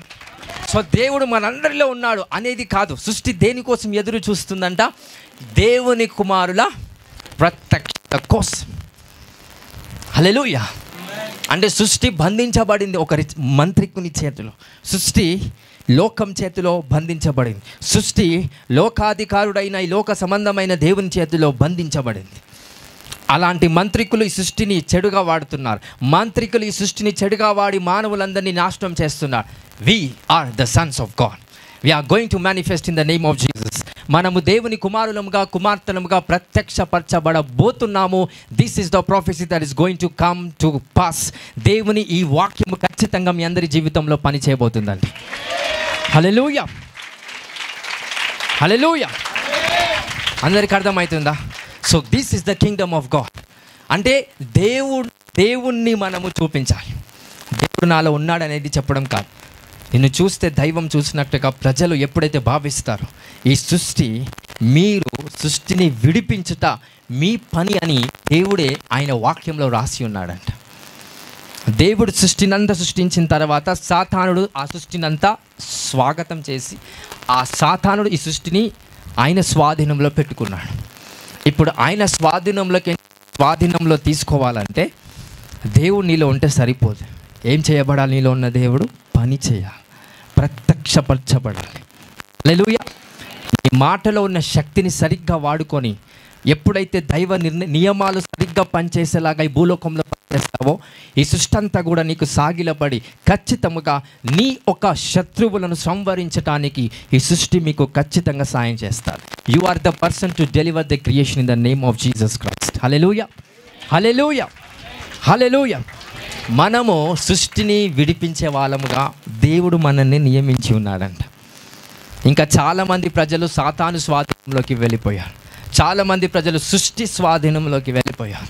So దేవుడు మనందరిలో ఉన్నాడు అనేది కాదు. సృష్టి దేనికోసం ఎదురు చూస్తుందంట? దేవుని కుమారుల ప్రత్యక్షత కోసం. హల్లెలూయా. అంటే సృష్టి బంధించబడింది ఒక మంత్రికుని చేతిలో. సృష్టి లోకం చేతిలో బంధించబడింది. సృష్టి లోకాధికారుడైన ఈ లోక సంబంధమైన దేవుని చేతిలో బంధించబడింది. అలాంటి మంత్రికులు ఈ సృష్టిని చెడుగా వాడుతున్నారు. మంత్రికులు ఈ సృష్టిని చెడుగా వాడి మానవులందరినీ నాశనం చేస్తున్నారు. We are the sons of God. We are going to manifest in the name of Jesus. మనము దేవుని కుమారులముగా, కుమార్తెలముగా ప్రత్యక్షపరచబడబోతున్నాము. This is the prophecy that is going to come to pass. దేవుని ఈ వాక్యము ఖచ్చితంగా మీ అందరి జీవితంలో పని చేయబోతుందండి. హల్లెలూయా, హల్లెలూయా. అందరికి అర్థమవుతుందా? So this is the kingdom of God. అంటే దేవుణ్ణి మనము చూపించాలి. దేవుడు నాలో ఉన్నాడు అనేది చెప్పడం కాదు. నిన్ను చూస్తే దైవం చూసినట్టుగా ప్రజలు ఎప్పుడైతే భావిస్తారో ఈ సృష్టి మీరు సృష్టిని విడిపించుట మీ పని అని దేవుడే ఆయన వాక్యంలో రాసి ఉన్నాడంట. దేవుడు సృష్టినంతా సృష్టించిన తర్వాత సాతానుడు ఆ సృష్టినంతా స్వాగతం చేసి ఆ సాతానుడు ఈ సృష్టిని ఆయన స్వాధీనంలో పెట్టుకున్నాడు. ఇప్పుడు ఆయన స్వాధీనంలో తీసుకోవాలంటే దేవుడు నీలో ఉంటే సరిపోదు. ఏం చేయబడాలి? నీలో ఉన్న దేవుడు పని చేయాలి, ప్రత్యక్షపరచబడాలి. హల్లెలూయా. ఈ మాటలో ఉన్న శక్తిని సరిగ్గా వాడుకొని ఎప్పుడైతే దైవ నియమాలు సరిగ్గా పనిచేసేలాగా ఈ భూలోకంలో పనిచేస్తావో ఈ సృష్టి అంతా కూడా నీకు సాగిలపడి ఖచ్చితంగా నీ ఒక శత్రువులను సంవరించడానికి ఈ సృష్టి మీకు ఖచ్చితంగా సాయం చేస్తారు. You are the person to deliver the creation in the name of Jesus Christ. Hallelujah, hallelujah, hallelujah. మనము సృష్టిని విడిపించే వాళ్ళముగా దేవుడు మనల్ని నియమించి ఉన్నాడంట. ఇంకా చాలామంది ప్రజలు సాతాను స్వాధీనంలోకి వెళ్ళిపోయారు. చాలామంది ప్రజలు సృష్టి స్వాధీనంలోకి వెళ్ళిపోయారు.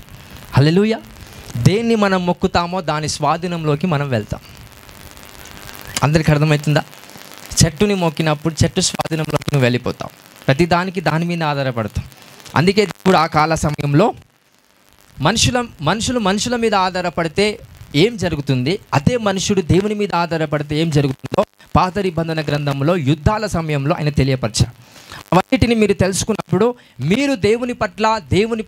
హల్లెలూయా. దేన్ని మనం మొక్కుతామో దాని స్వాధీనంలోకి మనం వెళ్తాం. అందరికి అర్థమవుతుందా? చెట్టుని మొక్కినప్పుడు చెట్టు స్వాధీనంలోకి నువ్వు వెళ్ళిపోతాం. ప్రతిదానికి దాని మీద ఆధారపడతాం. అందుకే ఇప్పుడు ఆ కాల సమయంలో మనుషుల మీద ఆధారపడితే ఏం జరుగుతుంది, అదే మనుషుడు దేవుని మీద ఆధారపడితే ఏం జరుగుతుందో పాత నిబంధన గ్రంథంలో యుద్ధాల సమయంలో ఆయన తెలియపరిచారు. అవన్నిటిని మీరు తెలుసుకున్నప్పుడు మీరు దేవుని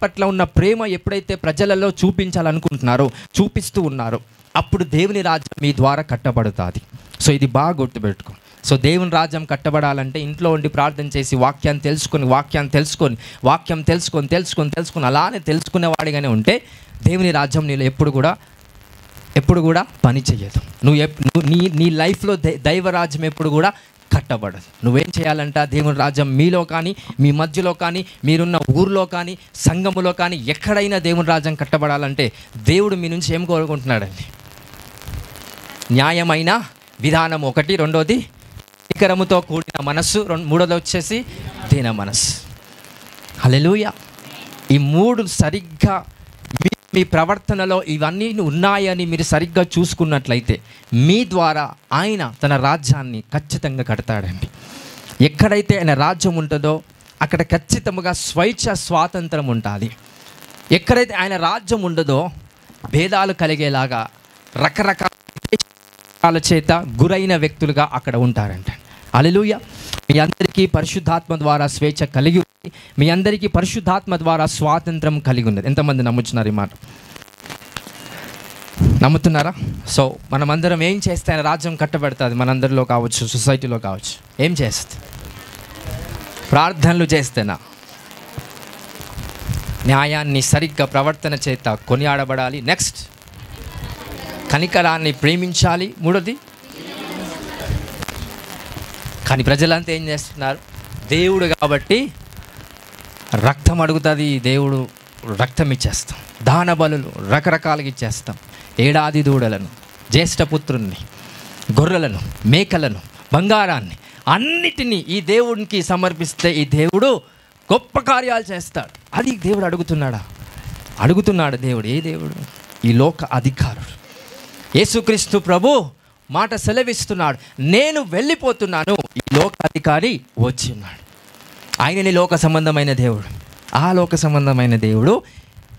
పట్ల ఉన్న ప్రేమ ఎప్పుడైతే ప్రజలలో చూపించాలనుకుంటున్నారో, చూపిస్తూ ఉన్నారో, అప్పుడు దేవుని రాజ్యం మీ ద్వారా కట్టబడుతుంది. సో ఇది బాగా గుర్తుపెట్టుకో. సో దేవుని రాజ్యం కట్టబడాలంటే ఇంట్లో ఉండి ప్రార్థన చేసి వాక్యం తెలుసుకొని అలానే తెలుసుకునేవాడిగానే ఉంటే దేవుని రాజ్యం నీలో ఎప్పుడు కూడా పని చేయదు. నీ లైఫ్లో దైవరాజ్యం ఎప్పుడు కూడా కట్టబడదు. నువ్వేం చేయాలంట? దేవుని రాజ్యం మీలో కానీ, మీ మధ్యలో కానీ, మీరున్న ఊర్లో కానీ, సంఘములో కానీ ఎక్కడైనా దేవుని రాజ్యం కట్టబడాలంటే దేవుడు మీ నుంచి ఏం కోరుకుంటున్నాడండి? న్యాయమైన విధానం ఒకటి, రెండోది కనికరముతో కూడిన మనస్సు, మూడోది వచ్చేసి దీన మనస్సు. హల్లెలూయా. ఈ మూడు సరిగ్గా మీ ప్రవర్తనలో ఇవన్నీ ఉన్నాయని మీరు సరిగ్గా చూసుకున్నట్లయితే మీ ద్వారా ఆయన తన రాజ్యాన్ని ఖచ్చితంగా కడతాడండి. ఎక్కడైతే ఆయన రాజ్యం ఉంటుందో అక్కడ ఖచ్చితంగా స్వాతంత్రం ఉంటుంది. ఎక్కడైతే ఆయన రాజ్యం ఉండదో భేదాలు కలిగేలాగా రకరకాల చేత గురైన వ్యక్తులుగా అక్కడ ఉంటారంట. హల్లెలూయా. మీ అందరికీ పరిశుద్ధాత్మ ద్వారా స్వేచ్ఛ కలిగి ఉంది. మీ అందరికీ పరిశుద్ధాత్మ ద్వారా స్వాతంత్రం కలిగి ఉన్నది. ఎంతమంది నమ్ముతున్నారు ఈ మాట? నమ్ముతున్నారా? సో మనమందరం ఏం చేస్తే ఆయన రాజ్యం కట్టబడుతుంది. మనందరిలో కావచ్చు, సొసైటీలో కావచ్చు. ఏం చేస్తే? ప్రార్థనలు చేస్తేనా? న్యాయాన్ని సరిగ్గా ప్రవర్తన చేత కొనియాడబడాలి. నెక్స్ట్ కనికరాన్ని ప్రేమించాలి. మూడోది, కానీ ప్రజలంతా ఏం చేస్తున్నారు? దేవుడు కాబట్టి రక్తం అడుగుతుంది, దేవుడు రక్తం ఇచ్చేస్తాం, దాన బలులు రకరకాలుగా ఇచ్చేస్తాం. ఏడాది దూడలను, జ్యేష్ఠపుత్రుణ్ణి, గొర్రెలను, మేకలను, బంగారాన్ని అన్నిటినీ ఈ దేవునికి సమర్పిస్తే ఈ దేవుడు గొప్ప కార్యాలు చేస్తాడు. అది దేవుడు అడుగుతున్నాడు. దేవుడు ఏ దేవుడు? ఈ లోక అధికారుడు యేసుక్రీస్తు ప్రభు మాట సెలవిస్తున్నాడు, నేను వెళ్ళిపోతున్నాను, ఈ లోక అధికారి వచ్చి ఉన్నాడు. ఆయనని లోక సంబంధమైన దేవుడు. ఆ లోక సంబంధమైన దేవుడు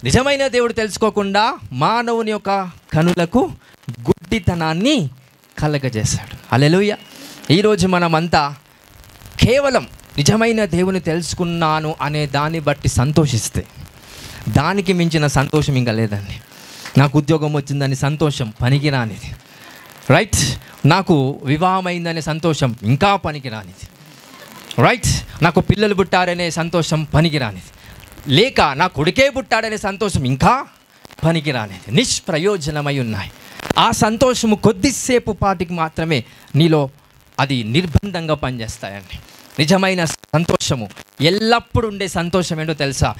నిజమైన దేవుడు తెలుసుకోకుండా మానవుని యొక్క కనులకు గుడ్డితనాన్ని కలగజేశాడు. హల్లెలూయా. ఈరోజు మనమంతా కేవలం నిజమైన దేవుని తెలుసుకున్నాను అనే దాన్ని బట్టి సంతోషిస్తే దానికి మించిన సంతోషం ఇంకా లేదండి. నాకు ఉద్యోగం వచ్చిందని సంతోషం పనికిరానిది. రైట్. నాకు వివాహం అయిందనే సంతోషం ఇంకా పనికిరానిది. రైట్. నాకు పిల్లలు పుట్టారనే సంతోషం పనికిరానిది. లేక నా కొడుకే పుట్టాడనే సంతోషం ఇంకా పనికిరానిది. నిష్ప్రయోజనమై ఉన్నాయి. ఆ సంతోషము కొద్దిసేపు పాటికి మాత్రమే నీలో అది నిర్బంధంగా పనిచేస్తాయండి. నిజమైన సంతోషము, ఎల్లప్పుడూ ఉండే సంతోషం ఏంటో తెలుసా?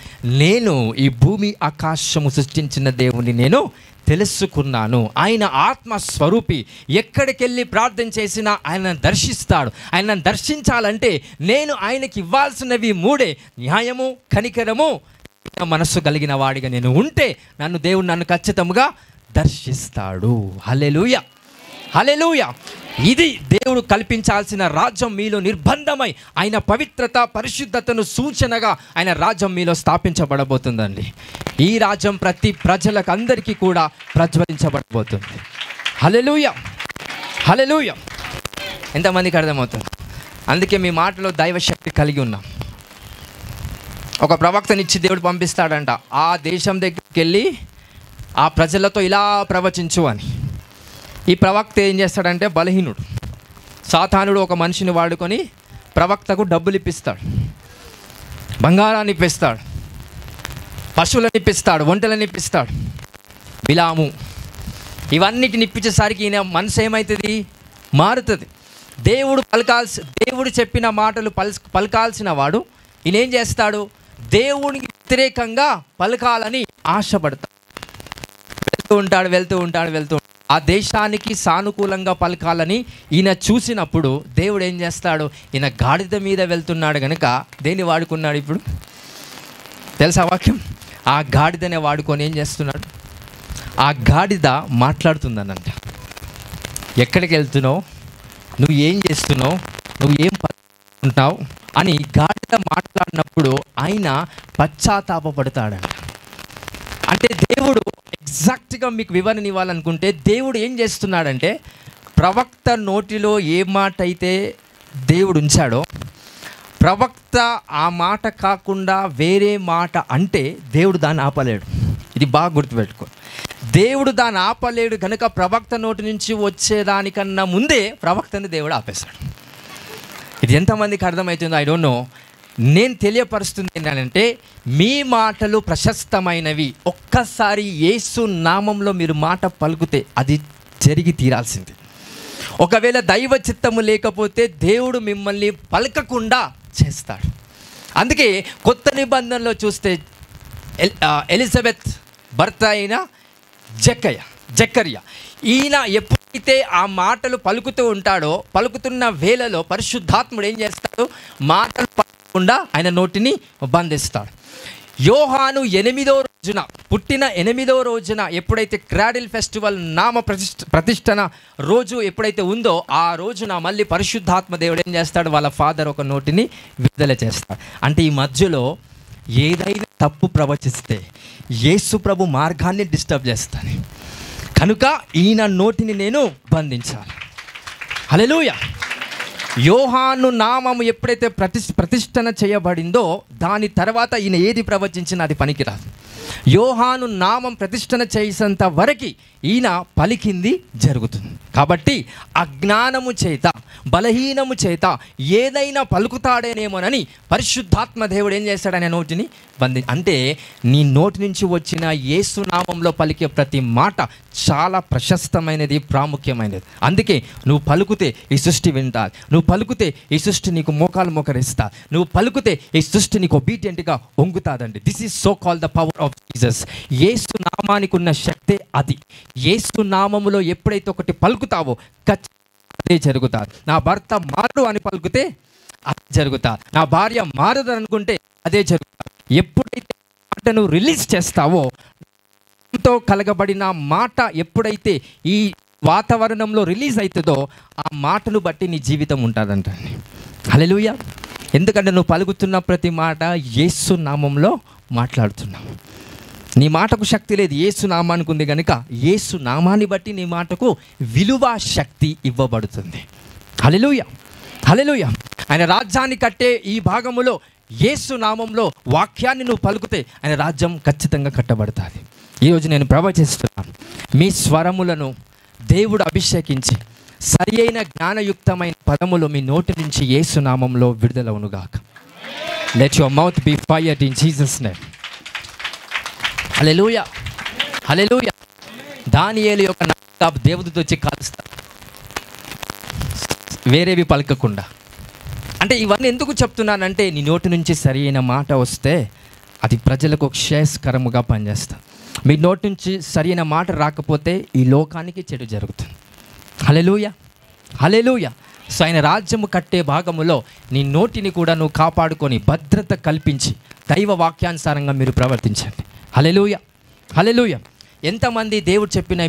నేను ఈ భూమి ఆకాశము సృష్టించిన దేవుని నేను తెలుసుకున్నాను. ఆయన ఆత్మస్వరూపి. ఎక్కడికి వెళ్ళి ప్రార్థన చేసినా ఆయన దర్శిస్తాడు. ఆయన దర్శించాలంటే నేను ఆయనకి ఇవ్వాల్సినవి మూడే: న్యాయము, కనికరము, మనస్సు కలిగిన వాడిగా నేను ఉంటే దేవుడు నన్ను ఖచ్చితంగా దర్శిస్తాడు. హల్లెలూయా. హల్లెలూయా. ఇది దేవుడు కల్పించాల్సిన రాజ్యం మీలో నిర్బంధమై ఆయన పవిత్రత పరిశుద్ధతను సూచనగా ఆయన రాజ్యం మీలో స్థాపించబడబోతుందండి. ఈ రాజ్యం ప్రతి ప్రజలకు అందరికీ కూడా ప్రజ్వలించబడబోతుంది. హల్లెలూయా, హల్లెలూయా. ఎంతమందికి అర్థమవుతుంది? అందుకే మీ మాటలో దైవశక్తి కలిగి ఉన్నాం. ఒక ప్రవక్తనిచ్చి దేవుడు పంపిస్తాడంట, ఆ దేశం దగ్గరికి వెళ్ళి ఆ ప్రజలతో ఇలా ప్రవచించు అని. ఈ ప్రవక్త ఏం చేస్తాడంటే బలహీనుడు. సాతానుడు ఒక మనిషిని వాడుకొని ప్రవక్తకు డబ్బులు ఇప్పిస్తాడు, బంగారాన్ని ఇప్పిస్తాడు, పశువులను ఇప్పిస్తాడు, ఒంటెలను ఇప్పిస్తాడు, బిలాము. ఇవన్నిటిని ఇప్పించేసరికి ఈయన మనసు ఏమవుతుంది? మారుతుంది. దేవుడు చెప్పిన మాటలు పలకాల్సిన వాడు ఈయన ఏం చేస్తాడు? దేవునికి వ్యతిరేకంగా పలకాలని ఆశపడతాడు. వెళ్తూ ఉంటాడు. ఆ దేశానికి సానుకూలంగా పలకాలని ఈయన చూసినప్పుడు దేవుడు ఏం చేస్తాడు? ఈయన గాడిద మీద వెళ్తున్నాడు కనుక దేన్ని వాడుకున్నాడు? ఇప్పుడు తెలుసా వాక్యం? ఆ గాడిదనే వాడుకొని ఏం చేస్తున్నాడు? ఆ గాడిద మాట్లాడుతుందనంట. ఎక్కడికి వెళ్తున్నావు, నువ్వు ఏం చేస్తున్నావు, నువ్వు ఏం ఉంటావు అని గాడిద మాట్లాడినప్పుడు ఆయన పశ్చాత్తాపపడతాడంట. అంటే దేవుడు ఎగ్జాక్ట్గా మీకు వివరణ ఇవ్వాలనుకుంటే దేవుడు ఏం చేస్తున్నాడంటే ప్రవక్త నోటిలో ఏ మాట అయితే దేవుడు ఉంచాడో ప్రవక్త ఆ మాట కాకుండా వేరే మాట అంటే దేవుడు దాన్ని ఆపలేడు. ఇది బాగా గుర్తుపెట్టుకో. దేవుడు దాన్ని ఆపలేడు కనుక ప్రవక్త నోటి నుంచి వచ్చేదానికన్నా ముందే ప్రవక్తని దేవుడు ఆపేశాడు. ఇది ఎంతమందికి అర్థమవుతుందో ఐ డోంట్ నో. నేను తెలియపరుస్తుంది ఏంటంటే మీ మాటలు ప్రశస్తమైనవి. ఒక్కసారి యేసు నామంలో మీరు మాట పలుకుతే అది జరిగి తీరాల్సింది. ఒకవేళ దైవ చిత్తము లేకపోతే దేవుడు మిమ్మల్ని పలకకుండా చేస్తాడు. అందుకే కొత్త నిబంధనలో చూస్తే ఎలిజబెత్ భర్త అయిన జకర్యా ఈయన ఎప్పుడైతే ఆ మాటలు పలుకుతూ ఉంటాడో పలుకుతున్న వేళలో పరిశుద్ధాత్ముడు ఏం చేస్తాడు? మాటలు పలకకుండా ఆయన నోటిని బంధిస్తాడు. యోహాను పుట్టిన 8వ రోజున ఎప్పుడైతే క్రాడిల్ ఫెస్టివల్ నామ ప్రతిష్టన రోజు ఎప్పుడైతే ఉందో ఆ రోజున మళ్ళీ పరిశుద్ధాత్మ దేవుడు ఏం చేస్తాడు? వాళ్ళ ఫాదర్ ఒక నోటిని విడుదల చేస్తాడు. అంటే ఈ మధ్యలో ఏదైనా తప్పు ప్రవచిస్తే యేసు ప్రభు మార్గాన్ని డిస్టర్బ్ చేస్తాను కనుక ఈయన నోటిని నేను బంధించాలి. హల్లెలూయా. యోహాను నామము ఎప్పుడైతే ప్రతిష్టన చేయబడిందో దాని తర్వాత ఈయన ఏది ప్రవచించినా అది పనికిరాదు. యోహాను నామం ప్రతిష్టన చేసేంత వరకు ఈయన పలికింది జరుగుతుంది. కాబట్టి అజ్ఞానము చేత బలహీనము చేత ఏదైనా పలుకుతాడేనేమోనని పరిశుద్ధాత్మ దేవుడు ఏం చేస్తాడు? అనే నోటిని అంటే నీ నోటి నుంచి వచ్చిన యేసు నామంలో పలికే ప్రతి మాట చాలా ప్రశస్తమైనది, ప్రాముఖ్యమైనది. అందుకే నువ్వు పలుకుతే ఈ సృష్టి వింటారు, నువ్వు పలుకుతే ఈ సృష్టి నీకు మోకాలు మోకరిస్తా, నువ్వు పలుకుతే ఈ సృష్టి నీకు ఒబీడియంట్గా వంగుతాదండి. This is so called the power of Jesus. యేసు నామానికి ఉన్న శక్తే అది. యేసు నామములో ఎప్పుడైతే ఒకటి పలుకుతావో అదే జరుగుతారు. నా భర్త మారు అని పలుకుతే అది జరుగుతారు, నా భార్య మారదు అనుకుంటే అదే జరుగుతారు. ఎప్పుడైతే మాటను రిలీజ్ చేస్తావో తో కలగబడిన మాట ఎప్పుడైతే ఈ వాతావరణంలో రిలీజ్ అవుతుందో ఆ మాటను బట్టి నీ జీవితం ఉంటుందంట. హల్లెలూయా. ఎందుకంటే నువ్వు పలుకుతున్న ప్రతి మాట యేసు నామంలో మాట్లాడుతున్నావు. నీ మాటకు శక్తి లేదు, యేసు నామానికి ఉంది కనుక యేసు నామాన్ని బట్టి నీ మాటకు విలువ శక్తి ఇవ్వబడుతుంది. హల్లెలూయా, హల్లెలూయా. ఆయన రాజ్యాన్ని కట్టే ఈ భాగములో యేసు నామంలో వాక్యాన్ని నువ్వు పలుకుతే ఆయన రాజ్యం ఖచ్చితంగా కట్టబడుతుంది. ఈరోజు నేను ప్రవచిస్తున్నాను, మీ స్వరములను దేవుడు అభిషేకించి సరి అయిన జ్ఞానయుక్తమైన పదములు మీ నోటి నుంచి యేసు నామంలో విడుదలవునుగాక. Let your mouth be fired in Jesus name. Hallelujah, hallelujah. దానియేలు యొక్క నాలుక దేవుడితో వచ్చి కాలుస్తాడు, వేరేవి పలకకుండా. అంటే ఇవన్నీ ఎందుకు చెప్తున్నానంటే నీ నోటి నుంచి సరి అయిన మాట వస్తే అది ప్రజలకు క్షేయస్కరముగా పనిచేస్తుంది. మీ నోటి నుంచి సరైన మాట రాకపోతే ఈ లోకానికి చెడు జరుగుతుంది. హల్లెలూయా, హల్లెలూయా. సో ఆయన రాజ్యము కట్టే భాగములో నీ నోటిని కూడా నువ్వు కాపాడుకొని భద్రత కల్పించి దైవ వాక్యానుసారంగా మీరు ప్రవర్తించండి. హల్లెలూయా, హల్లెలూయా. ఎంతమంది దేవుడు చెప్పిన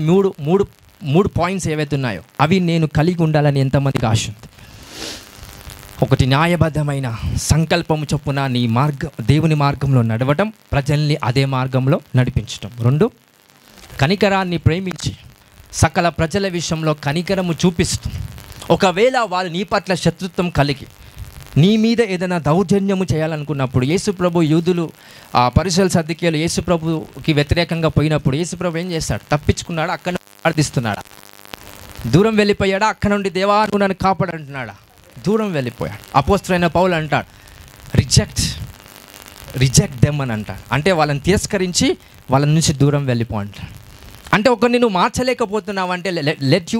మూడు మూడు పాయింట్స్ ఏవైతే ఉన్నాయో అవి నేను కలిగి ఉండాలని ఎంతమందికి ఆశ ఉంది? ఒకటి, న్యాయబద్ధమైన సంకల్పము చొప్పున దేవుని మార్గంలో నడవటం, ప్రజల్ని అదే మార్గంలో నడిపించటం. 2, కనికరాన్ని ప్రేమించి సకల ప్రజల విషయంలో కనికరము చూపిస్తూ, ఒకవేళ వాళ్ళు నీ పట్ల శత్రుత్వం కలిగి నీ మీద ఏదైనా దౌర్జన్యము చేయాలనుకున్నప్పుడు, యేసుప్రభు యూదులు పరిసయ్యులు సద్దూకయ్యులు యేసుప్రభుకి వ్యతిరేకంగా పోయినప్పుడు యేసుప్రభు ఏం చేస్తాడు? తప్పించుకున్నాడా? అక్కడ ప్రార్థిస్తున్నాడా? దూరం వెళ్ళిపోయాడా? అక్కడ నుండి దేవా నువ్వు నన్ను కాపాడంటున్నాడా? దూరం వెళ్ళిపోయాడు. అపోస్తలుడైన పౌలు అంటాడు, రిజెక్ట్ దెమ్ అని అంటాడు. అంటే వాళ్ళని తిరస్కరించి వాళ్ళ నుంచి దూరం వెళ్ళిపో అంటాడు. అంటే ఒకరిని నువ్వు మార్చలేకపోతున్నావు అంటే let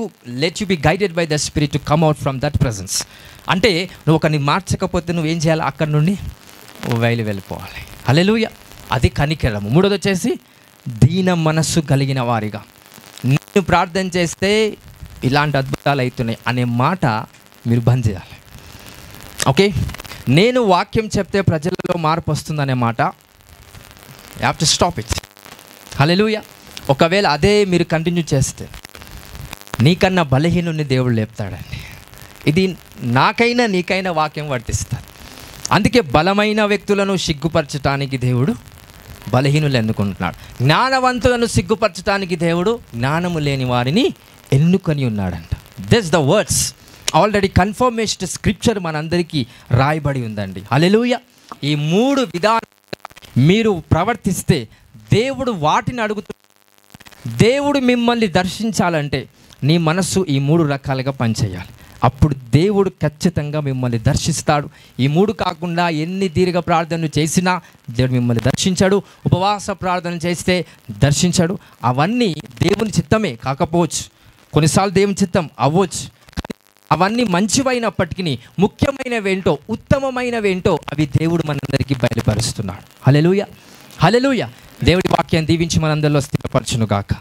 you be guided by the spirit to come out from that presence. అంటే నువ్వు ఒకరిని మార్చకపోతే నువ్వేం చేయాలి? అక్కడి నుండి వెళ్ళిపోవాలి. హల్లెలూయా. అది కనికరము. 3వది వచ్చేసి దీన మనస్సు కలిగిన వారిగా. నేను ప్రార్థన చేస్తే ఇలాంటి అద్భుతాలు అవుతున్నాయి అనే మాట మీరు బంద్ చేయాలి. ఓకే, నేను వాక్యం చెప్తే ప్రజలలో మార్పు వస్తుందనే మాట you have to stop it. Hallelujah. ఒకవేళ అదే మీరు కంటిన్యూ చేస్తే నీకన్నా బలహీనుని దేవుడు లేపుతాడండి. ఇది నాకైనా నీకైనా వాక్యం వర్తిస్తుంది. అందుకే బలమైన వ్యక్తులను సిగ్గుపరచడానికి దేవుడు బలహీనులు ఎన్నుకుంటున్నాడు. జ్ఞానవంతులను సిగ్గుపరచడానికి దేవుడు జ్ఞానము లేని వారిని ఎన్నుకొని ఉన్నాడంట. This the words already confirmation scripture మనందరికీ రాయబడి ఉందండి. హల్లెలూయా. ఈ 3 విధాలు మీరు ప్రవర్తిస్తే దేవుడు వాటిని అడుగుతూ, దేవుడు మిమ్మల్ని దర్శించాలంటే నీ మనస్సు ఈ 3 రకాలుగా పనిచేయాలి. అప్పుడు దేవుడు ఖచ్చితంగా మిమ్మల్ని దర్శిస్తాడు. ఈ 3 కాకుండా ఎన్ని దీర్ఘ ప్రార్థనలు చేసినా దేవుడు మిమ్మల్ని దర్శించాడు. ఉపవాస ప్రార్థన చేస్తే దర్శించాడు. అవన్నీ దేవుని చిత్తమే కాకపోవచ్చు, కొన్నిసార్లు దేవుని చిత్తం అవ్వచ్చు. అవన్నీ మంచివైనప్పటికీ ముఖ్యమైనవేంటో, ఉత్తమమైనవేంటో అవి దేవుడు మనందరికీ బయలుపరుస్తున్నాడు. హల్లెలూయా. హల్లెలూయా. దేవుడి వాక్యాన్ని దీవించి మనందరిలో స్థిరపరచును గాక.